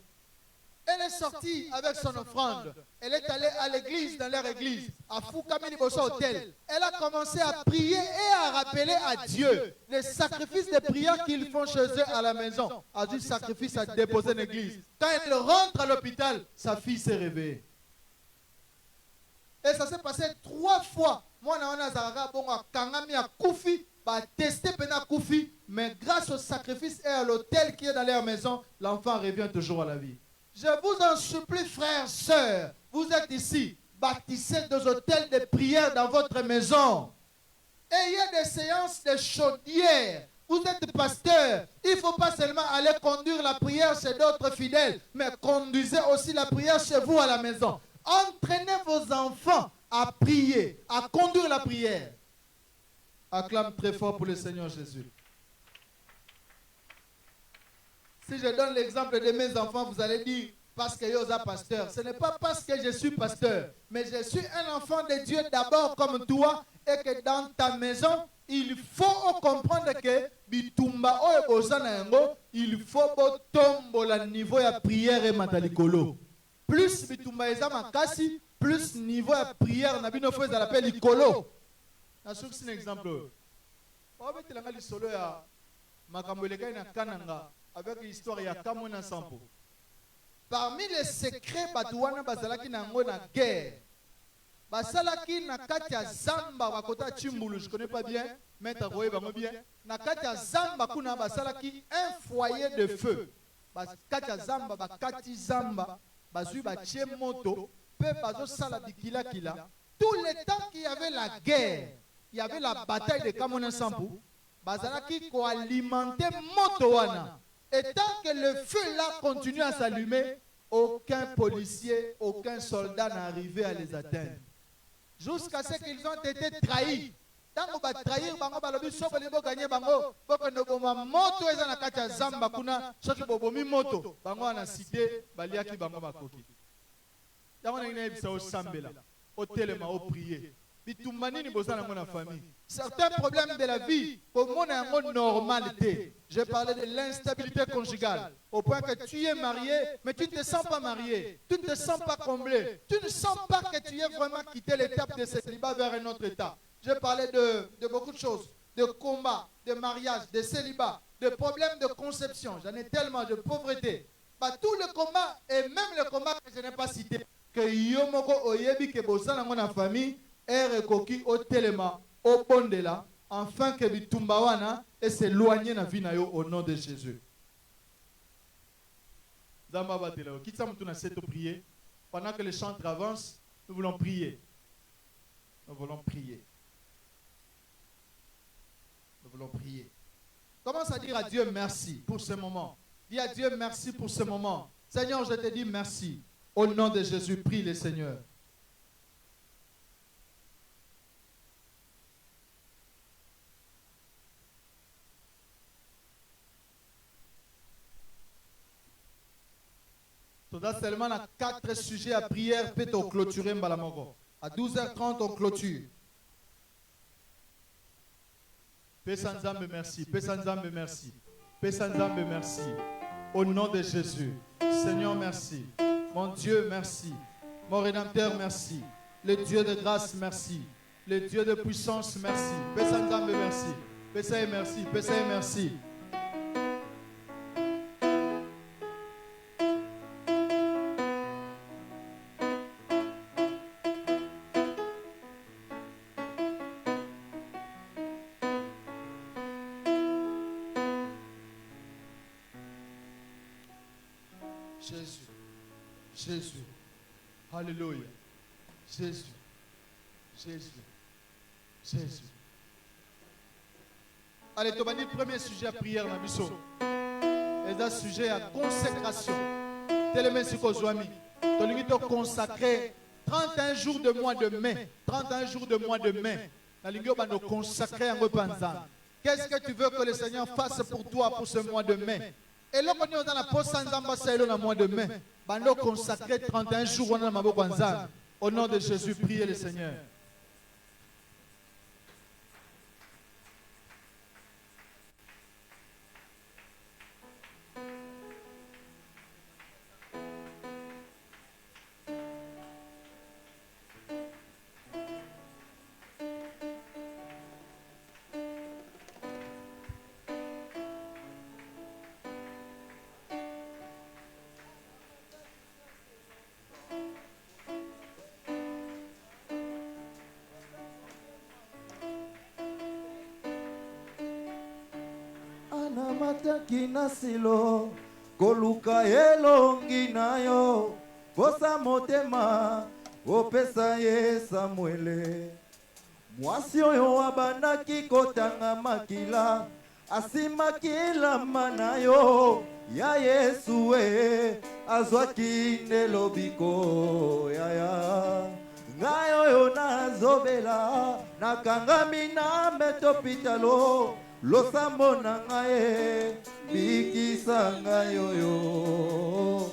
Elle est sortie avec son offrande. Elle est allée à l'église, dans leur église, à Foukamini Bosso Hotel. Elle a commencé à prier et à rappeler à Dieu les sacrifices de prière qu'ils font chez eux à la maison. A du sacrifice à déposer en église. Quand elle rentre à l'hôpital, sa fille s'est réveillée. Et ça s'est passé 3 fois. Moi, testé Koufi, mais grâce au sacrifice et à l'hôtel qui est dans leur maison, l'enfant revient toujours à la vie. Je vous en supplie, frères, sœurs, vous êtes ici, bâtissez des hôtels de prière dans votre maison. Ayez des séances de chaudière. Vous êtes pasteur. Il ne faut pas seulement aller conduire la prière chez d'autres fidèles, mais conduisez aussi la prière chez vous à la maison. Entraînez vos enfants à prier, à conduire la prière. Acclame très fort pour le Seigneur Jésus. Si je donne l'exemple de mes enfants, vous allez dire, parce que Yosa pasteur. Ce n'est pas parce que je suis pasteur, mais je suis un enfant de Dieu d'abord comme toi, et que dans ta maison, il faut comprendre que bitumba il faut tomber le niveau de prière et matalikolo. Plus bitumba makasi, plus niveau de prière na bino faut appelle likolo. Na source un exemple. Ba betelanga lisolo ya makambo lekai na kananga. Avec l'histoire, il y a Kamona Sampo. Parmi les secrets, Batouana Bazalaki Nango na guerre. basalaki na kati ya zamba bakota Chimbulu, je connais pas bien, maître Roye bango bien. Na kati ya zamba kuna basalaki un foyer de feu. Kati ya zamba bakati zamba bazui batie moto pe bazo sala bikila kila. Tout le temps qu'il y avait la guerre, il y avait la bataille de Kamona Sampu, bazalaki ko alimenter moto wana. Et tant que le feu là continue à s'allumer, aucun policier, aucun soldat n'arrivait à les atteindre. Jusqu'à ce qu'ils ont été trahis. Tant qu'on va trahir, bango balobi soko libo gagner bango, boko noboma moto eza na kati ya zamba kuna, soki bobomi moto, bango ana cité baliaki bango makoki. Yango na ngine bisa o sambela, o telema o prier. Bitumbani ni bozana ngona famille. Certains problèmes de la vie, pour mon yango normalité. Je parlais de l'instabilité conjugale. Au point que tu es marié, mais tu ne te sens pas marié. Tu ne te sens pas comblé. Tu ne sens pas que tu es vraiment quitté l'étape de ce célibat vers un autre état. Je parlais de beaucoup de choses. De combats, de mariage, de célibat, de problèmes de conception. J'en ai tellement, de pauvreté. Bah, tout le combat, et même le combat que je n'ai pas cité, que Yomoko Oyebi, que Bosana, mon famille, est recoquis au téléma, au pondela, afin que Bitumbawana et s'éloigner na vie na yo au nom de Jésus. Quitte ça, nous cette prier. Pendant que les chantres avancent, nous voulons prier. Nous voulons prier. Nous voulons prier. Commence à dire à Dieu merci pour ce moment. Dis à Dieu merci pour ce moment. Seigneur, je te dis merci. Au nom de Jésus, prie le Seigneur. Nous avons seulement 4 sujets à prière. Peut-on clôturer Mbalamogo. À 12h30, on clôture. Pesanzambe, merci. Pesanzambe, merci. Pesanzambe, merci. Au nom de Jésus. Seigneur, merci. Mon Dieu, merci. Mon Rédempteur, merci. Le Dieu de grâce, merci. Le Dieu de puissance, merci. Pesanzambe, merci. Pesaye, merci. Pesaye, merci. Jésus, Jésus, Alléluia, Jésus, Jésus, Jésus. Allez, tu vas dire le premier sujet à prière, Nabiso. Et un sujet à consécration. Télémé Sikozoami. Tu vas consacrer 31 jours de mois de mai. 31 jours de mois de mai. Tu vas nous consacrer en repensant. Qu'est-ce que tu veux que le Seigneur fasse pour toi pour ce mois de mai? Et là, on est dans la poste sans ambassade le mois de mai. On va consacrer 31 jours au nom de Jésus. Priez le Seigneur. Mataki na silo koluka elongi na yo kosa motema opesa ye Samuele mwasi oyo abandaki kotanga makila asimaki elamba na yo ya Yesu azwaki nde lobiko yaya ngai oyo nazobela nakangami na metopitalo losambo na ngai bikisa ngai oyo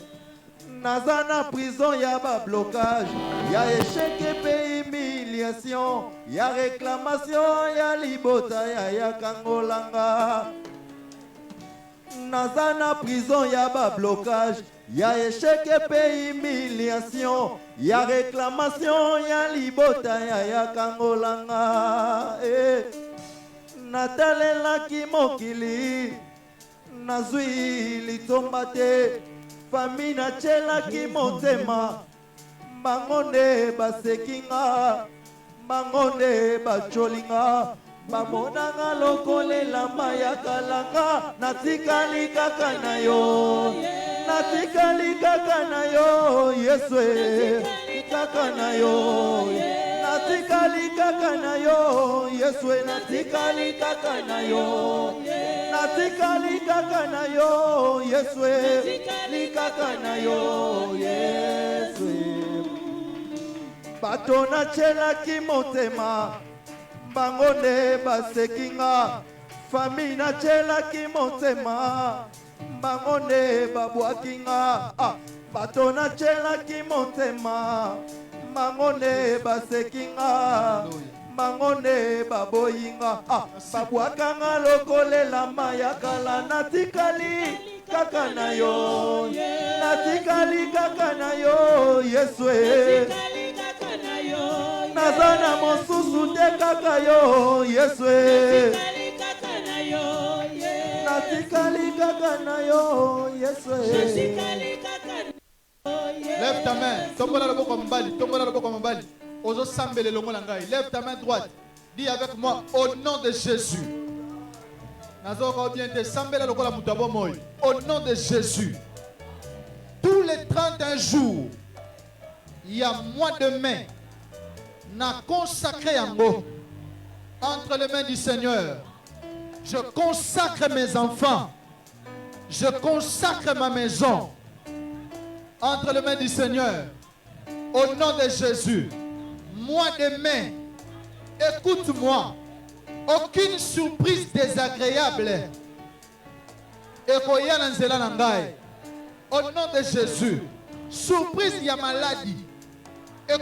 naza na prison ya bablocage ya échec pe humiliation ya réclamation ya libota ya yakangolanga naza na prison ya bablocage ya échec pe humiliation ya réclamation ya libota ya yakangolanga natalelaki mokili nazwi litomba te fami natielaki motema Mangone basekinga, mangone bacholinga, bamonanga lokole lama ya kalanga, natikali kaka na yo, natikali kaka na yo, Yeswe, kaka na yo, natikali kaka na yo, Yeswe, natikali kaka na yo, natikali kaka na yo, Yeswe, kaka na yo, Yeswe. Bato na chela ki motema, bangone basekinga, fami na chela ki motema, bangone babwakinga, bato na chela ki motema, bangone basekinga, bangone baboyinga, babwakanga lokole lama ya kala, natikali kaka na yo, natikali kaka na yo, Yeswe. Nazana mosusu te kaka yo, Yeswe. Natikali kaka na yo, Yeswe. Lève ta main, tombola le boko mobali, tombola le boko mobali. Ozo sambele longo langai. Lève ta main droite. Dis avec moi au nom de Jésus. Nazoko bien te sambele lokola mutabo moy. Au nom de Jésus. Tous les 31 jours, il y a mois de mai. N'a consacré yango entre les mains du Seigneur. Je consacre mes enfants. Je consacre ma maison entre les mains du Seigneur. Au nom de Jésus. Mois de mai. Écoute-moi. Aucune surprise désagréable. Au nom de Jésus. Surprise, il y a maladie. Au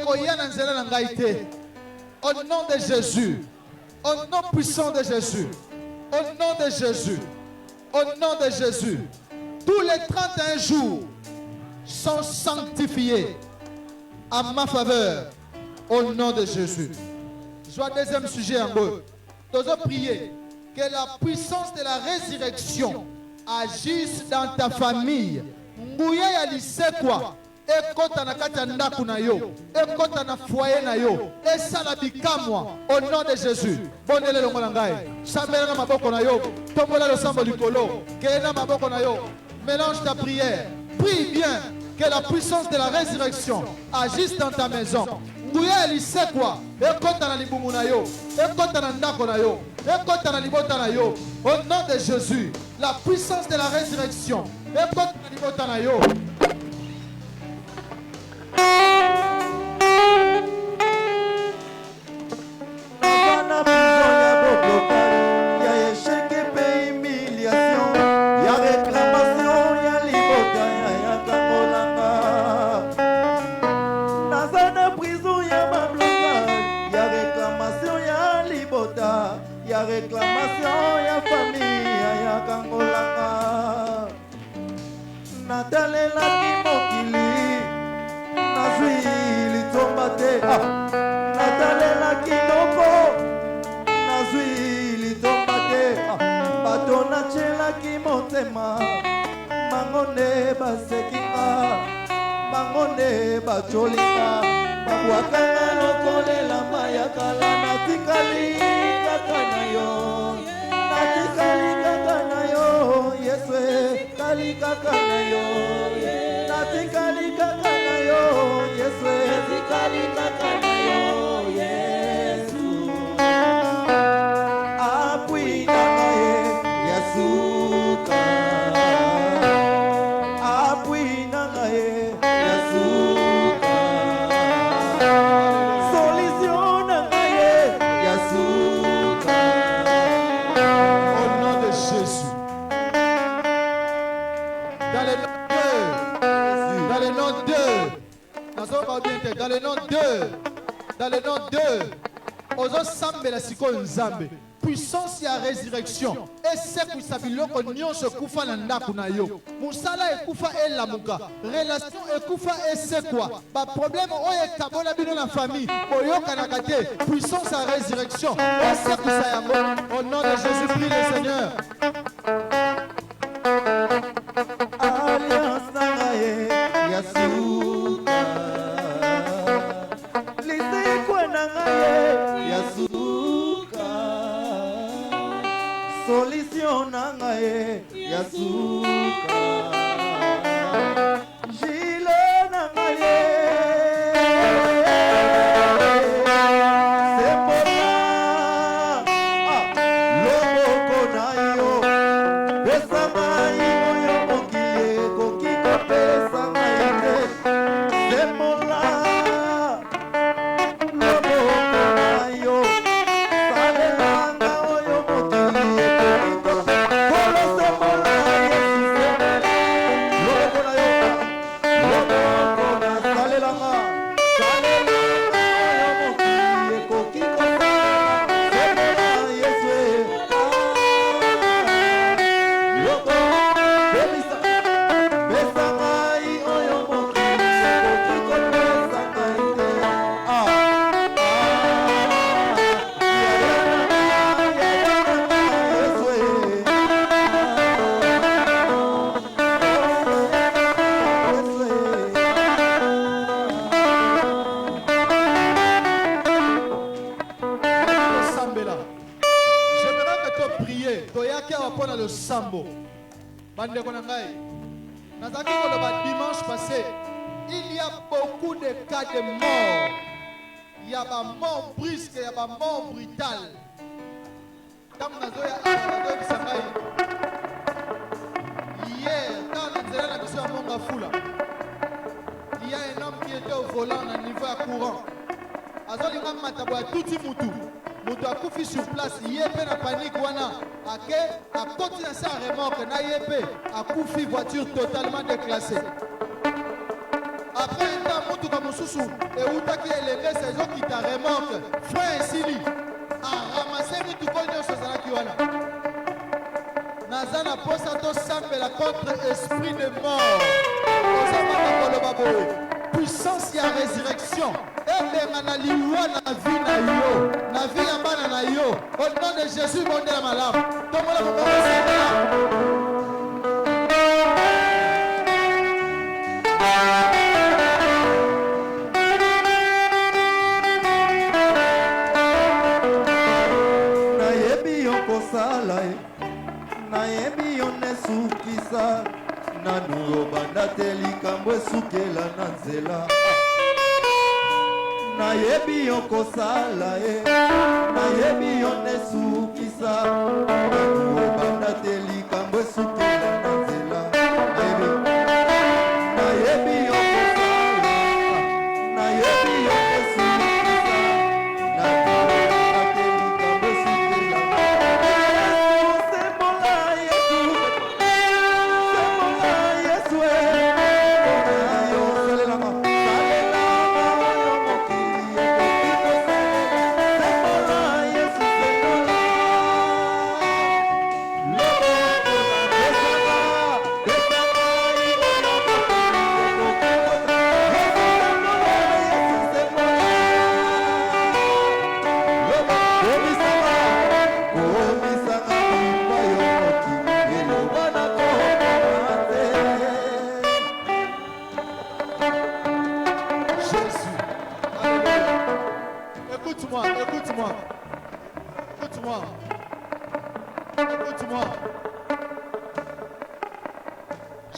nom de Jésus, au nom puissant de Jésus, au nom de Jésus, au nom de Jésus, tous les 31 jours sont sanctifiés à ma faveur, au nom de Jésus. Je vois deuxième sujet en gros. Nous allons prier que la puissance de la résurrection agisse dans ta famille. Mbouye ya lisekwa. Ekota na kati ya ndaku na yo, ekota na foyer na yo, esala bikamwa au nom de Jésus. Bonele longo na ngai, sambela na maboko na yo, tombola lo sambo likolo, kena maboko na yo. Mélange ta prière, prie bien que la puissance de la résurrection agisse dans ta maison. Nguya lisekwa, ekota na libumu na yo, ekota na ndako na yo, ekota na libota na yo. Au nom de Jésus, la puissance de la résurrection, ekota na libota na yo. Réclamation ya famille ya kangolanga natalela kimokili nazwi litomba te natalela kinoko nazwi litomba te bato nachela kimotema mangone basekinga mangone bacholinga babwakanga lokolela maya kala natikali natikali kaka na yo, Yeswe, kali kaka na yo, natikali kaka na yo, Yeswe, natikali kaka na yo, Yesu. Apui na ye, Yasuka. Apui na ye, Yasuka. Solution na ye, Yasuka. Dans le nom de Ozo Sambela Siko Nzambe. Puissance ya résurrection. Et c'est pour ça que nous se kufa na ndaku na yo. Musala ekufa elamuka. Relation ekufa et c'est quoi? Ba problème oye kabola bino na famille. Oyoka na kate. Puissance ya résurrection. Et c'est pour ça yango. Au nom de Jésus, prie le Seigneur. Alliance na ye, Yasuka. ngai ya suka jile na ngai sembola loboko na yo pesa ngai oyo mokili ekoki kopesa ngai te sembola loboko na yo salelanga oyo mokili ekoki kolo sembola yesu loboko na yo loboko na salelanga oyo mokili ekoki kopesa sembola yesu loboko pesa ngai oyo mokili ekoki kopesa ngai te Sambela. J'aimerais que tu pries. Toyaki apona le sambo. Bande konangai. Nazaki koloba dimanche passé, il y a beaucoup de cas de mort. Il y a des morts brusques, il y a des morts brutales. Comme nazoya bisangai. Hier, quand nous étions à la mission à Mongafula, il y a un homme qui était au volant à niveau à courant. Azolinga matabo ya tuti mutu. Mutu akufi sur place, yepe na panique wana. Ake a continué à remorque na yepe akufi voiture totalement déclassée. Après un temps mutu comme susu et utaki elenge saison qui t'a remorque. Frère Sili a ramassé mutu konyo sozala ki wana. Nazana posa to sambela contre esprit de mort. Osama koloba boye. Puissance et résurrection. Na liwa na vie na yo, na vie ya bana na yo. Au nom de Jésus, bon de la malade. Tombola pour nayebi yo kosala nayebi yo nesukisa nanu obanda te likambo esukela na nzela nayebi yo kosala nayebi yo nesukisa nanu obanda te likambo esukela na nzela nayebi yo kosala nayebi yo nesukisa nanu obanda te likambo esukela na sembola yesu yo salelanga Écoute-moi.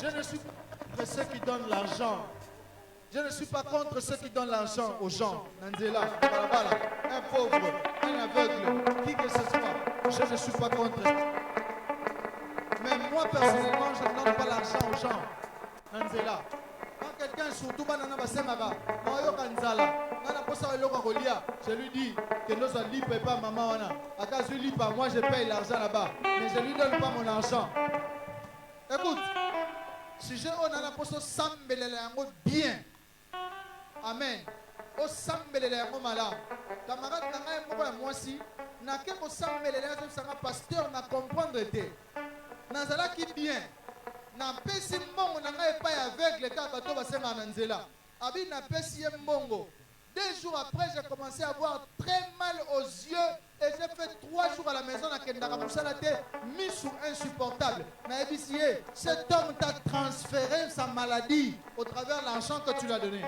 Je ne suis pas contre ceux qui donnent l'argent. Je ne suis pas contre ceux qui donnent l'argent aux gens. Nanzela, Balabala, un pauvre, un aveugle, qui que ce soit. Je ne suis pas contre. Mais moi, personnellement, je ne donne pas l'argent aux gens. Nanzela. Quand quelqu'un, surtout, je lui dis que nous ne lipe pas maman. Je lui lipe, moi je paye l'argent là-bas. Mais je ne lui donne pas mon argent. Écoute, si je on a la poste bien. Amen. Au sambelele yango malade. Camarade na ngai moko ya mwasi, na ke ko sambelele ya sanga pasteur na comprendre te. Nazalaki bien. Na pesi mbongo na ngai pa aveugle ka bato basenga na nzela. Abi na pesi ye mbongo. 2 jours après, j'ai commencé à avoir très mal aux yeux et j'ai fait 3 jours à la maison à Kendara Moussalate, mis sous insupportable. Cet homme t'a transféré sa maladie au travers de l'argent que tu lui as donné.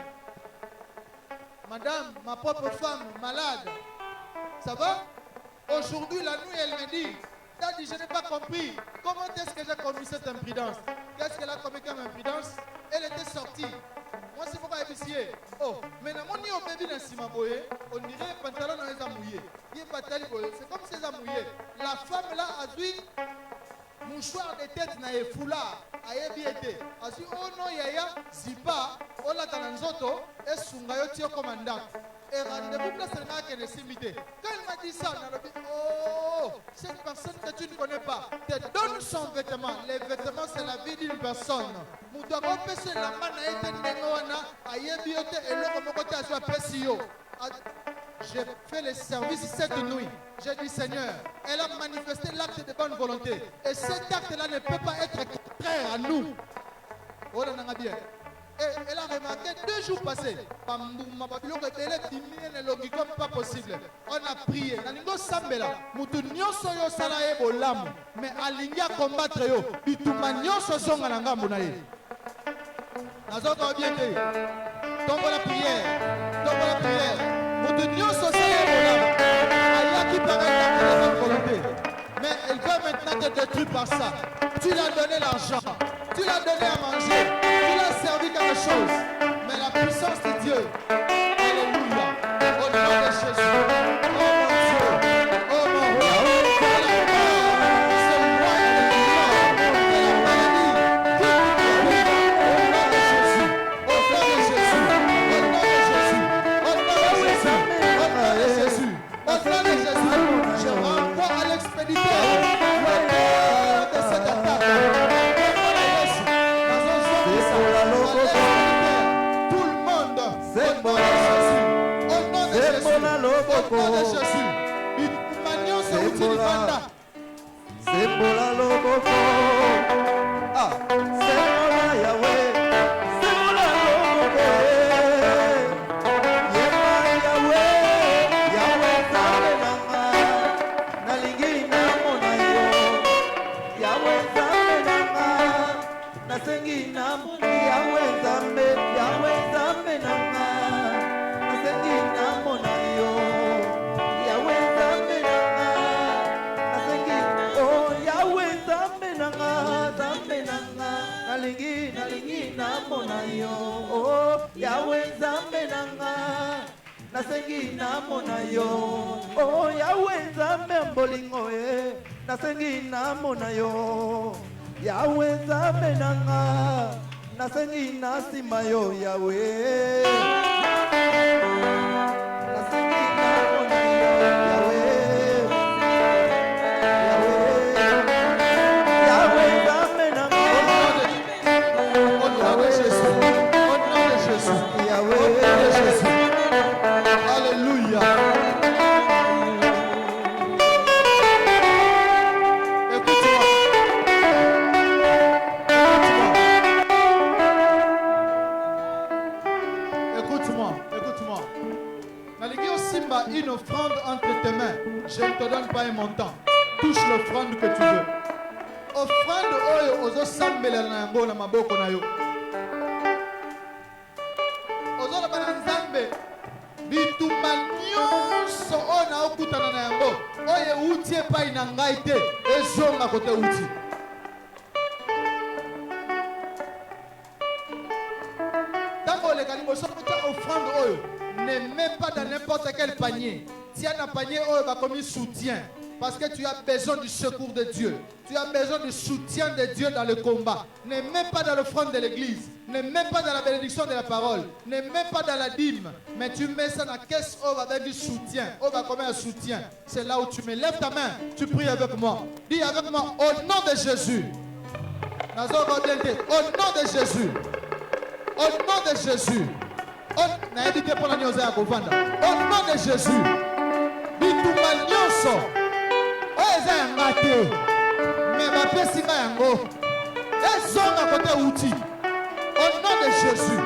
Madame, ma propre femme, malade, ça va? Aujourd'hui, la nuit, elle me dit, Elle a dit, je n'ai pas compris. Comment est-ce que j'ai commis cette imprudence? Qu'est-ce qu'elle a commis comme imprudence? Elle était sortie. Moi, c'est pourquoi elle dit, oh, mais dans mon niveau, on dirait pantalon dans les amouillés. C'est comme si les amouillés. La femme là a dit, mouchoir de tête na foulard a bien été. A dit, oh non, yaya, zipa, oh là dans l'anzoto, et sungayo tio commandant. Et rendez-vous là, c'est le gars qui est simité. Quand il m'a dit ça, on a dit, oh, cette personne que tu ne connais pas te donne son vêtement. Les vêtements, c'est la vie d'une personne. J'ai fait le service cette nuit. J'ai dit, Seigneur, elle a manifesté l'acte de bonne volonté. Et cet acte-là ne peut pas être contraire à nous. Et elle a remarqué 2 jours passés. Pas possible. On a prié. Mais alinga combattre yo. Tombe la prière. Mais elle veut maintenant te détruire par ça. Tu lui as donné l'argent, tu lui as donné à manger, tu lui as servi quelque chose. Mais la puissance de Dieu, alléluia, au nom de Jésus, oh mon Dieu, oh mon roi, c'est le roi de la maladie, au nom de Jésus, au nom de Jésus, au nom de Jésus, au nom de Jésus, au nom de Jésus, je renvoie à l'expéditeur le cœur de cette attaque. Tout le monde, au nom de Jésus, au nom de Jésus, au nom de Jésus, Magnon se utilifanda. C'est pour la loboko. Ah, c'est pour la Yahweh. C'est pour la loboko. Yahweh, Yahweh, Zamenanga. Nalingi na monayo. Yahweh, Zamenanga. Nasengi na Yahweh, Zame, Yahweh, Zamenanga. Nasengi na monayo. Yahweh, Zamenanga. Nasengi, oh Yahweh, Zamenanga, Zamenanga. Nalingi na monayo. Oh Yahweh, Zamenanga. Nasengi na monayo. Oh Yahweh, Zame mbolingo nasengi na monayo. Yahweh, Zamenanga. Nasengi na simayo Yahweh. Nasengi na monayo Yahweh. Yahweh, Zamenanga. Au nom de Jésus, au nom de Jésus, Yahweh. au nom de Jésus. Alléluia. Écoute-moi. Nalingi Simba, une offrande entre tes mains. Je ne te donne pas un montant. Touche l'offrande que tu veux. Offrande oyo ozo sambela na yango na maboko na yo. Ozo na bana nzambe. Bitumba nyonso oyo na okutana na yango. Oyo uti epai na ngai te. Ezonga kote uti. Tango le kaliboso kuta offrande oyo. Ne mets pas dans n'importe quel panier. Tiens un panier oyo ba comme soutien. Parce que tu as besoin du secours de Dieu. Tu as besoin du soutien de Dieu dans le combat. Ne mets pas dans l'offrande de l'église. Ne mets pas dans la bénédiction de la parole. Ne mets pas dans la dîme. Mais tu mets ça dans la caisse avec du soutien. On va comme un soutien. C'est là où tu mets. Lève ta main. Tu pries avec moi. Dis avec moi, au nom de Jésus. Au nom de Jésus. Au nom de Jésus. Au nom de Jésus. Mais ma personne yango ezonga kote uti au nom de Jésus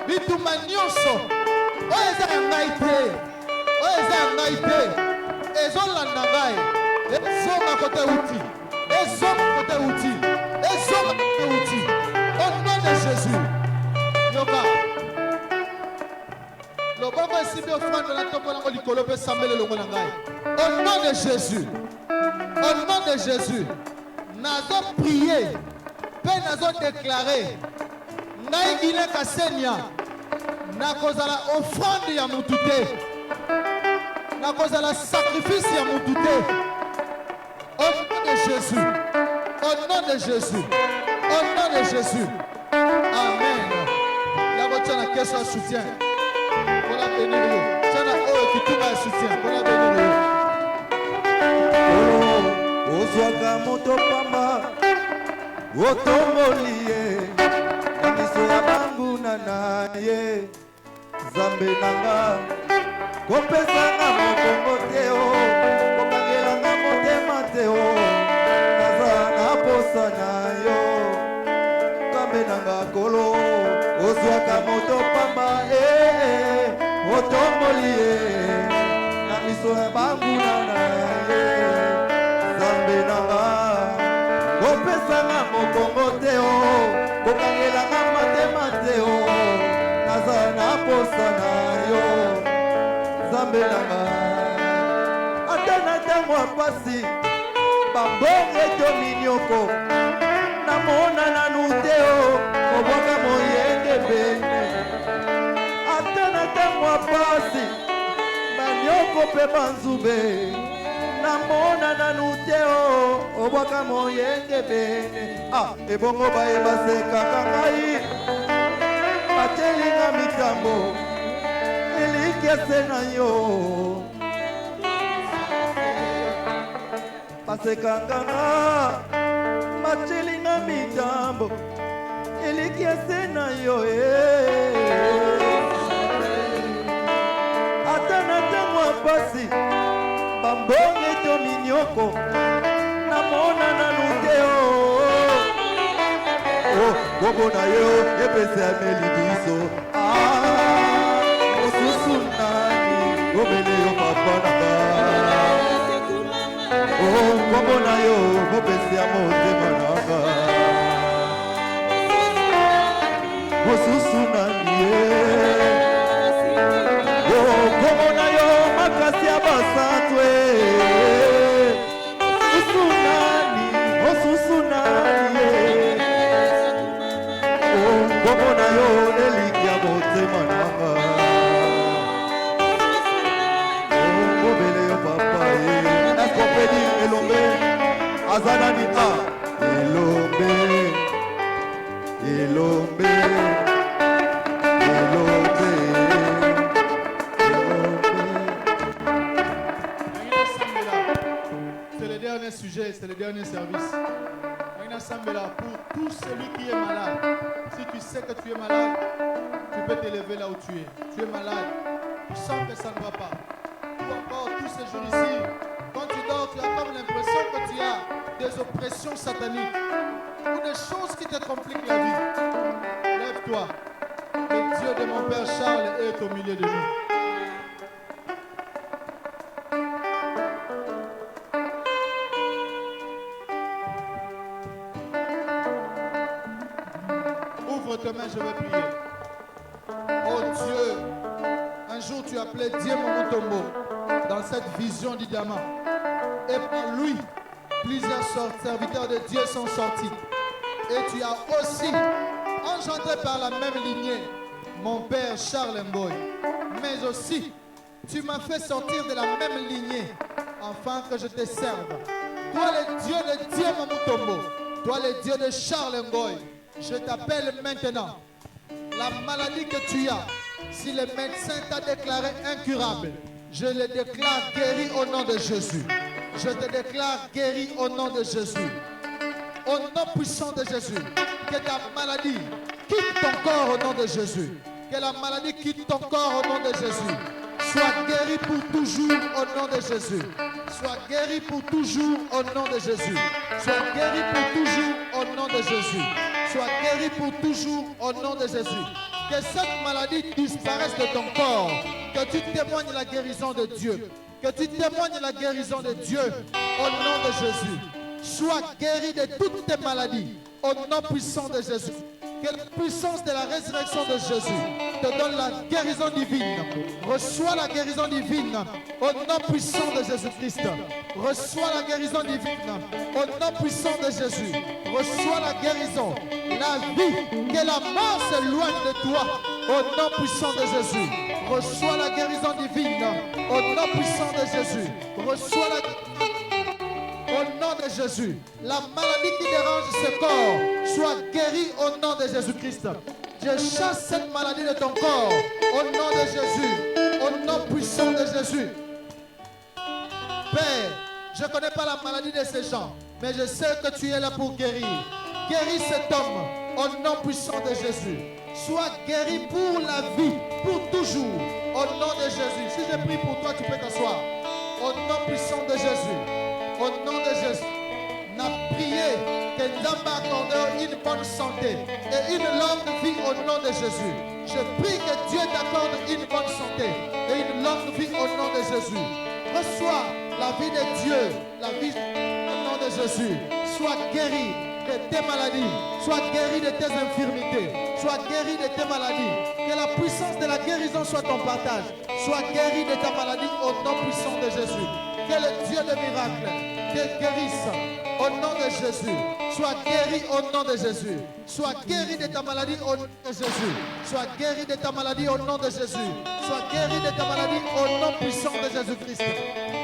bituma nyonso oeza ngai te ezolanda ngai ezonga kote uti au nom de Jésus yoka loboko esimbi offrande na tombo nango likolo mpe sambele longo na ngai au nom de Jésus. Au nom de Jésus, nazo prier, pe nazo déclarer, naïgine kasenia, na kozala offrande ya mutu te, na kozala sacrifice ya mutu te. Au nom de Jésus, au nom de Jésus, au nom de Jésus. Amen. La voiture na question de soutien. Pour la bénir. Tiens la haut qui tout va soutien. Pour la bénir. Oh, Ozwaka moto pamba, otombolie, miso ya banguna na ye, Zambe nanga, kopesanga mokongo te o, kokangelanga motema te o, naza na posa na yo, Zambe nanga kolo, ozwaka moto pamba otombolie, na miso ya banguna na ye, Zambe nanga, kopesanga mokongo te o, kokangelanga motema te o, naza na posa na yo, Zambe nanga. Ata na ntango ya pasi, bambonge to minyoko, namona nanu te o, kobwaka moyenge bene. Ata na ntango ya pasi, banyoko mpe banzube, namona nanu te o, obwaka moyenge bene. Ah, ebongo bayeba sekaka ngai, batelinga mitambo, elikese na yo. Basekanga nga, batelinga mitambo, elikese na yo. Ata na ntango ya pasi, bambonge to minyoko, namona nanu te o. Oh, gogo na yo, epese ameli biso. Ah, osusu nani, gomele yo papa nanga. Oh, gogo na yo, epese amotema nanga. Osusu nani, oh, gogo na yo, makasi ya basatwe. Osusu nani, osusu nani. Gogo na yo elikia motema nanga. Oh, gobele yo papa ye. Est-ce qu'on peut dire Elombe? Azanani a. Elombe. Elombe. Elombe. C'est le dernier sujet, c'est le dernier service. Pour tout celui qui est malade, si tu sais que tu es malade, tu peux t'élever là où tu es. Tu es malade, tu sens que ça ne va pas. Ou encore tous ces jours ici, quand tu dors, tu as comme l'impression que tu as des oppressions sataniques ou des choses qui te compliquent la vie. Lève-toi. Le Dieu de mon Père Charles est au milieu de nous. Tes mains, je vais prier. Oh Dieu, un jour tu appelais Dieu Momotombo dans cette vision du diamant. Et par lui, plusieurs serviteurs de Dieu sont sortis. Et tu as aussi engendré par la même lignée mon père Charles Ngoy. Mais aussi, tu m'as fait sortir de la même lignée afin que je te serve. Toi le Dieu de Dieu Momotombo, toi le Dieu de Charles Ngoy. Je t'appelle maintenant. La maladie que tu as, si le médecin t'a déclaré incurable, je le déclare guéri au nom de Jésus. Je te déclare guéri au nom de Jésus. Au nom puissant de Jésus, que ta maladie quitte ton corps au nom de Jésus. Que la maladie quitte ton corps au nom de Jésus. Sois guéri pour toujours au nom de Jésus. Sois guéri pour toujours au nom de Jésus. Sois guéri pour toujours au nom de Jésus. Sois guéri pour toujours au nom de Jésus. Que cette maladie disparaisse de ton corps. Que tu témoignes la guérison de Dieu. Que tu témoignes la guérison de Dieu au nom de Jésus. sois guéri de toutes tes maladies. Au nom puissant de Jésus. Que la puissance de la résurrection de Jésus te donne la guérison divine. Reçois la guérison divine au nom puissant de Jésus-Christ. Reçois la guérison divine au nom puissant de Jésus. Reçois la guérison, la vie, que la mort s'éloigne de toi au nom puissant de Jésus. Reçois la guérison divine au nom puissant de Jésus. Reçois la au nom de Jésus. La maladie qui dérange ce corps soit guérie au nom de Jésus-Christ. Je chasse cette maladie de ton corps au nom de Jésus. Au nom puissant de Jésus. Père, je ne connais pas la maladie de ces gens, mais je sais que tu es là pour guérir. Guéris cet homme au nom puissant de Jésus. Sois guéri pour la vie, pour toujours, au nom de Jésus. Si je prie pour toi, tu peux t'asseoir. Au nom puissant de Jésus. Au nom de Jésus, n'a prié que Nzamba accorde une bonne santé et une longue vie au nom de Jésus. Je prie que Dieu t'accorde une bonne santé et une longue vie au nom de Jésus. Reçois la vie de Dieu, la vie au nom de Jésus. Sois guéri de tes maladies, sois guéri de tes infirmités, sois guéri de tes maladies. Que la puissance de la guérison soit ton partage. Sois guéri de ta maladie au nom puissant de Jésus. Que le Dieu de miracles te guérisse au nom de Jésus. Sois guéri au nom de Jésus. Sois guéri de ta maladie au nom de Jésus. Sois guéri de ta maladie au nom de Jésus. Sois guéri de ta maladie au nom puissant de Jésus-Christ.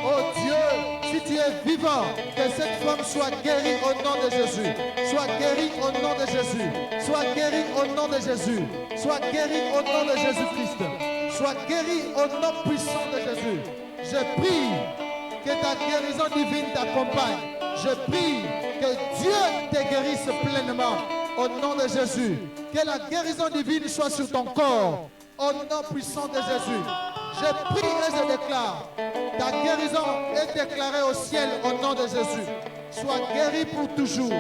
Oh Dieu, si tu es vivant, que cette femme soit guérie au nom de Jésus. Sois guéri au nom de Jésus. Sois guéri au nom de Jésus. Sois guéri au nom de Jésus-Christ. Sois guéri au nom puissant de Jésus. Je prie que ta guérison divine t'accompagne. Je prie que Dieu te guérisse pleinement au nom de Jésus. Que la guérison divine soit sur ton corps au nom puissant de Jésus. Je prie et je déclare, ta guérison est déclarée au ciel au nom de Jésus. Sois guéri pour toujours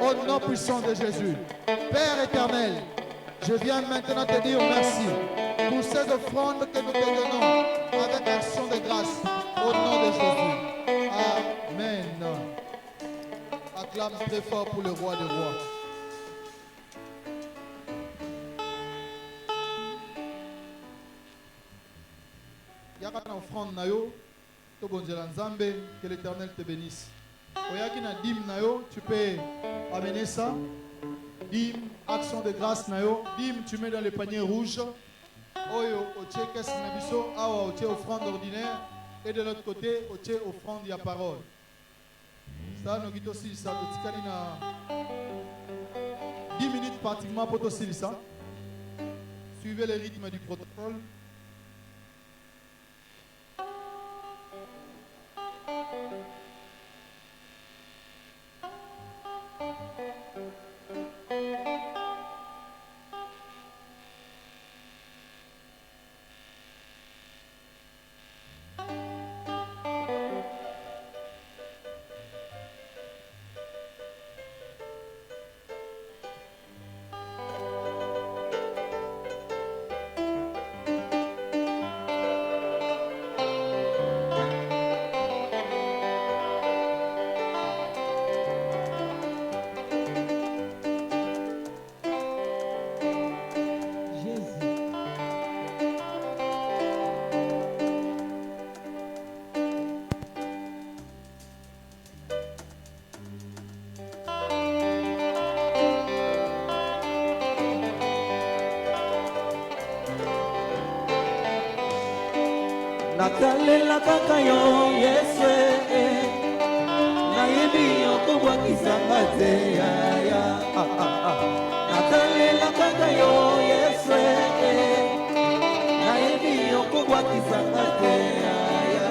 au nom puissant de Jésus. Père éternel, je viens maintenant te dire merci pour ces offrandes que nous te donnons avec action de grâce au nom de Jésus. Amen. Acclame très fort pour le roi des rois. Yaka na offrande na yo, to bonzela nzambe, que l'Éternel te bénisse. Oyaki na dîme na yo, tu peux amener ça. Dîme, action de grâce na yo. Dîme, tu mets dans le panier rouge. Oyo, otie caisse na biso, awa otie offrande ordinaire. Et de l'autre côté, otie offrande ya parole. Ça nous quitte aussi ça, totikali na 10 minutes pratiquement pour aussi ça. Suivez le rythme du protocole. natalela kaka yo Yesu nayebi okobwakisanga te yaya natalela kaka yo Yesu nayebi okobwakisanga te yaya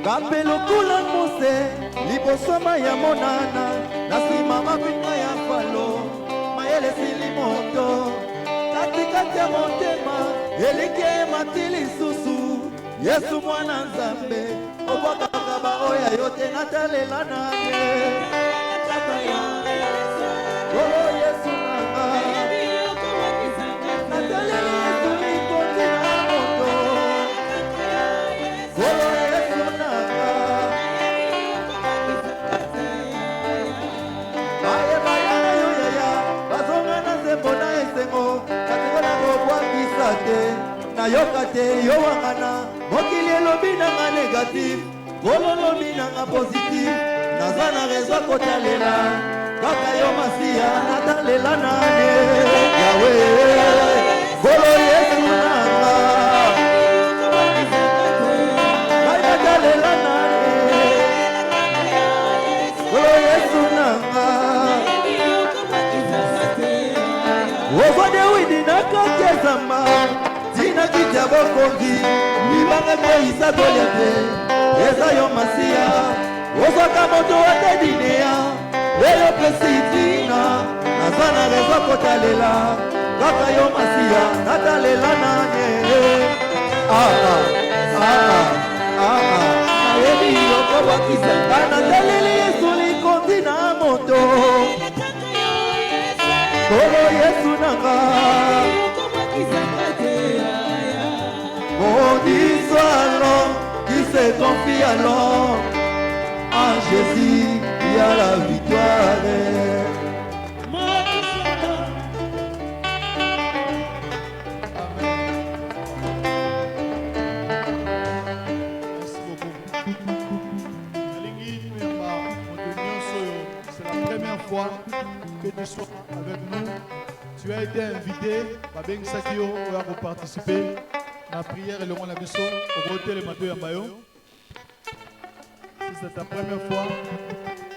Kape lokula mose libosoma ya monana nasima mapinga ya falo mayele sili moto katikati ya motema elike matili susu Yesu mwana nzambe obwakaka baoya yote natalela nange kaka ya Yesu oh Yesu nanga natalela nayoka te yo wangana mokili elobi nanga négatif ngolo lobi nanga positif naza na rezo kotalela kaka yo masiya natalela nane yawe ngolo yesu nanga ngai natalela nane ngolo yesu nanga ozode widi nakakezama tina kitya bokonzi libanga koyisa kolia te eza yo masiya ozwaka moto atedineya eyo plesitina naza na rezo kotalela kaka yo masiya natalela nanye nayebi yokobakisanga nataleli yesu likondi na moto kolo yesu nanga maudit soit l'homme qui se confie à l'homme en Jésus il y a la victoire. Que tu sois avec nous, tu as été invité par Ben Sakio pour participer à la prière et le roi Nabiso au côté de Mathieu Yambayo. Si c'est ta première fois,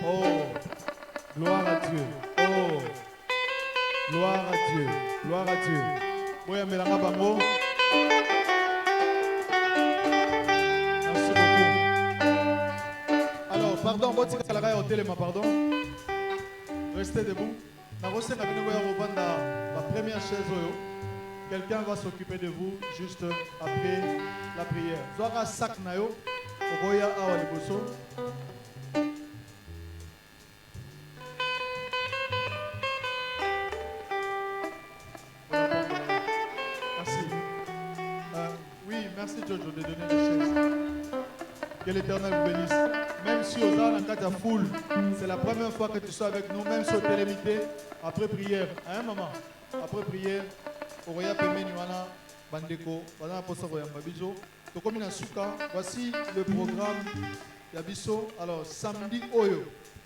oh, gloire à Dieu, oh, gloire à Dieu, gloire à Dieu. Boya Melanga Bango. Merci beaucoup. Alors, pardon, Boti Kalagaya au télé, pardon. Restez debout. La première chaise, quelqu'un va s'occuper de vous juste après la prière. Zora sac nayo, oboya awa liboso. Merci. Oui, merci Jojo de donner les chaises. Que l'Éternel vous bénisse. Même si aux ânes en foule, c'est la première fois que tu sois avec nous, même si au télémité, après prière, à un moment, après prière, Oroya Pemeni Wana Bandeko, Wana Posa Royamba Bijo, Tokomina Souka, voici le programme Yabiso. Alors, samedi Oyo,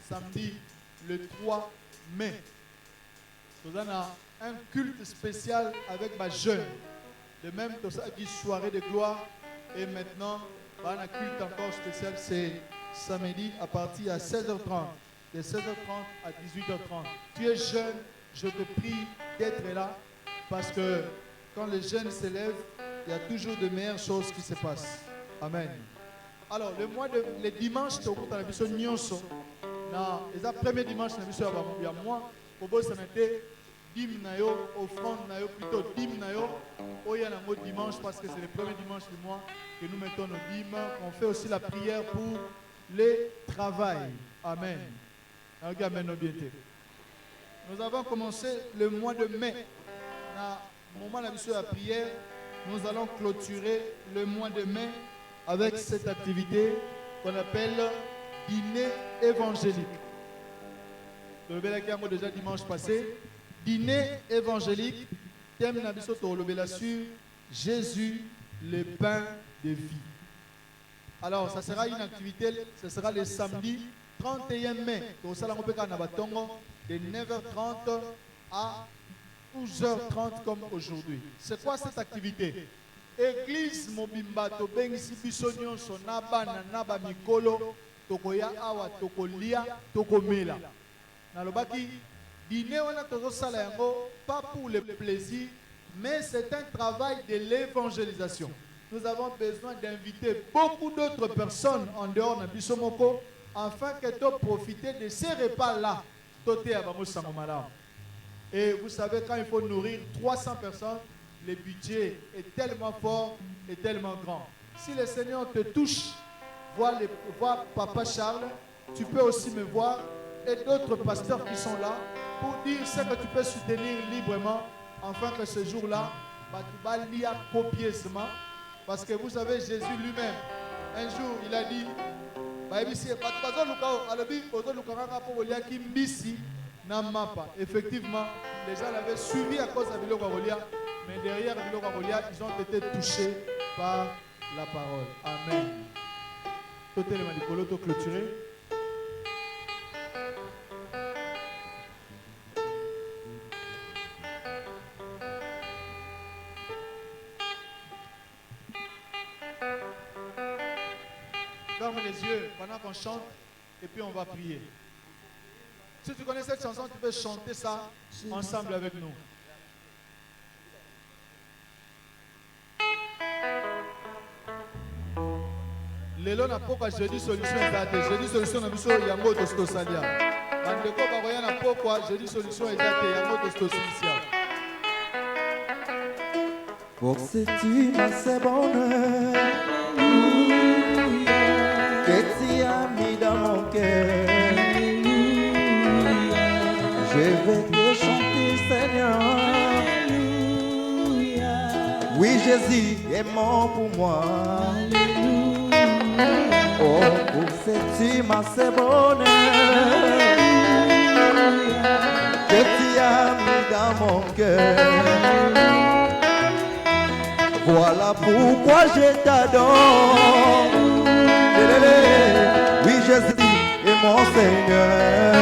samedi le 3 mai, nous avons un culte spécial avec ma jeune. De même, tout ça dit soirée de gloire. Et maintenant, un culte encore spécial, c'est samedi à partir de 16h30. De 16h30 à 18h30. Tu es jeune, je te prie d'être là parce que quand les jeunes s'élèvent, il y a toujours de meilleures choses qui se passent. Amen. Alors, le dimanche, tu as la mission Nyonso. Les premiers dimanches, il y a moi, au bout de dim na yo, offrande na yo, plutôt dim na yo. Il y a un dimanche parce que c'est le premier dimanche du mois que nous mettons nos dîmes. On fait aussi la prière pour le travail. Amen. Nous avons commencé le mois de mai. Au moment de la prière, nous allons clôturer le mois de mai avec cette activité qu'on appelle dîner évangélique. Nous avons déjà dimanche passé. Dîner évangélique, thème Nabisoto Lobela sur Jésus, le pain de vie. Alors, ça sera une activité, ce sera le samedi 31 mai, de 9h30 à 12h30 comme aujourd'hui. C'est quoi cette activité? Église Mobimba, Tobengisi Bisonyon, Sonaba, Nanaba, Mikolo, Tokoya, Awa, Tokolia, Tokomela. Nalobaki, dîner, on a toujours ça pas pour le plaisir, mais c'est un travail de l'évangélisation. Nous avons besoin d'inviter beaucoup d'autres personnes en dehors de Bissomoko afin que tu profites de ces repas-là. Et vous savez, quand il faut nourrir 300 personnes, le budget est tellement fort et tellement grand. Si le Seigneur te touche, vois Papa Charles, tu peux aussi me voir et d'autres pasteurs qui sont là pour dire ce que tu peux soutenir librement afin que ce jour-là, tu vas lire copieusement. Parce que vous savez, Jésus lui-même, un jour, il a dit, effectivement, les gens l'avaient suivi à cause de Bilogolia, Mais derrière ils ont été touchés par la parole. Amen. Tout est le clôturé. Ferme les yeux pendant qu'on chante et puis on va prier. Si tu connais cette chanson, tu peux chanter ça ensemble avec nous. Lelo na pokwa jeudi solution ezate. Jeudi solution na biso yango tostosalia. Bandeko bakoya na pokwa jeudi solution ezate yango tostosalia. Pour que tu m'as c'est bonheur que tu as mis dans mon cœur. Je vais te chanter, Seigneur. Oui, Jésus est mort pour moi. Oh, pour que tu m'as c'est bonheur que tu as mis dans mon cœur. Voilà pourquoi je t'adore. Oui, Jésus est mon Seigneur.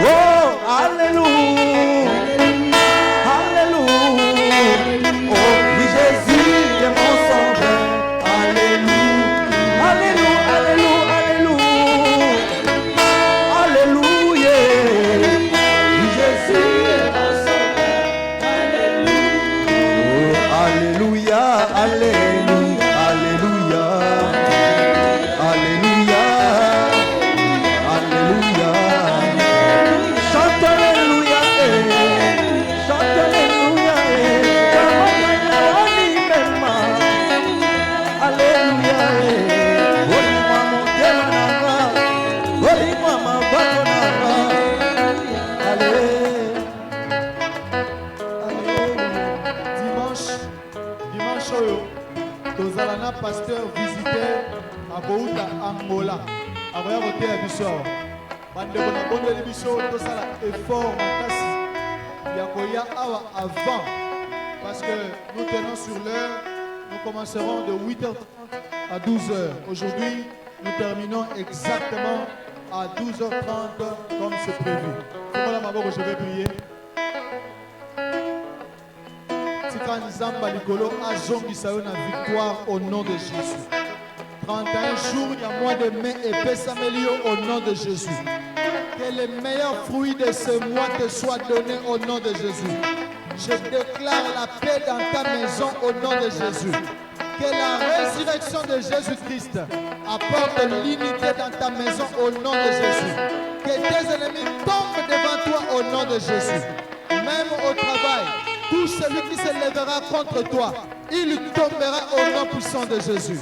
Oh, alléluia, alléluia. Oh, oui, Jésus est mon sauveur. Alléluia, alléluia, alléluia, alléluia. Alléluia. Oui, Jésus est mon sauveur. Alléluia. Alléluia, alléluia, alléluia, alléluia, alléluia. Chante alléluia, chante alléluia, alléluia. Oli-moi mon témananga, oli-moi ma bakonanga. Dimanche oyo tozala na pasteur visiteur abouta Angola akoya koteya biso awa bandeko na bondeli biso tosala effort makasi ya koya awa avant parce que nous tenons sur l'heure. Nous commencerons de 8h30 à 12h. Aujourd'hui nous terminons exactement à 12h30 comme c'est prévu. Voilà ma boque, je vais prier. Nzamba Likolo azongisa yo na victoire au nom de Jésus. 31 jours, il y a mois de mai et Pessamelio au nom de Jésus. Que les meilleurs fruits de ce mois te soient donnés au nom de Jésus. Je déclare la paix dans ta maison au nom de Jésus. Que la résurrection de Jésus-Christ apporte l'unité dans ta maison au nom de Jésus. Que tes ennemis tombent devant toi au nom de Jésus. Même au travail, tout celui qui se lèvera contre toi, il tombera au nom puissant de Jésus.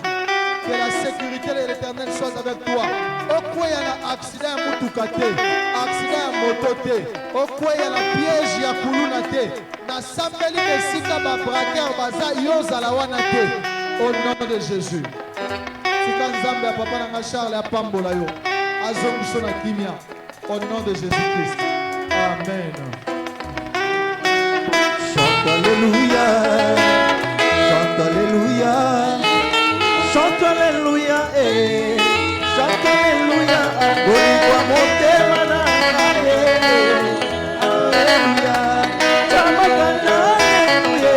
Que la sécurité de l'Éternel soit avec toi. Au quoi il y a un accident à Moutoukate, accident à Motote, au quoi il y a un piège à Koulounate, na sambeli de Sika Babraker Baza Yozalawanate, au nom de Jésus. Sika Nzambe à Papa Nanga Charles et à Pambola Yo, Azonguson à Kimia, au nom de Jésus-Christ. Amen. Chante alléluia, chante alléluia, chante alléluia, chante alléluia. Bolivua motema na alléluia, chamakana alléluia,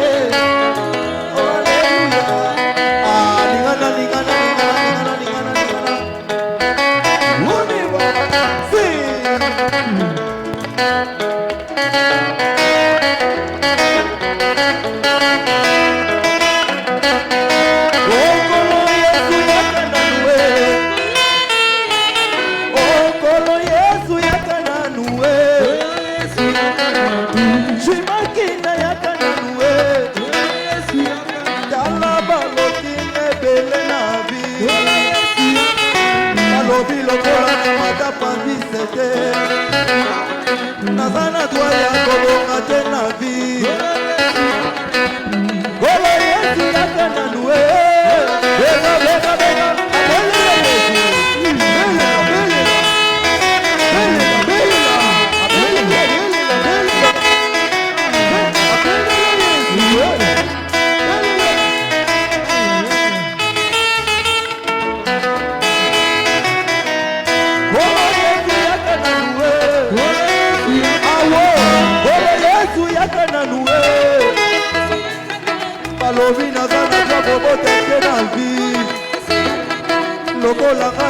oh alléluia. Ah, ningana, ningana, ningana, ningana, ningana. Bolivua, si. Nazana doya kolonga tena vi Gola Yesu yaka na nuwe Bega bega bega Abele Yesu Bele abele Bele abele Abele abele Abele lokolanga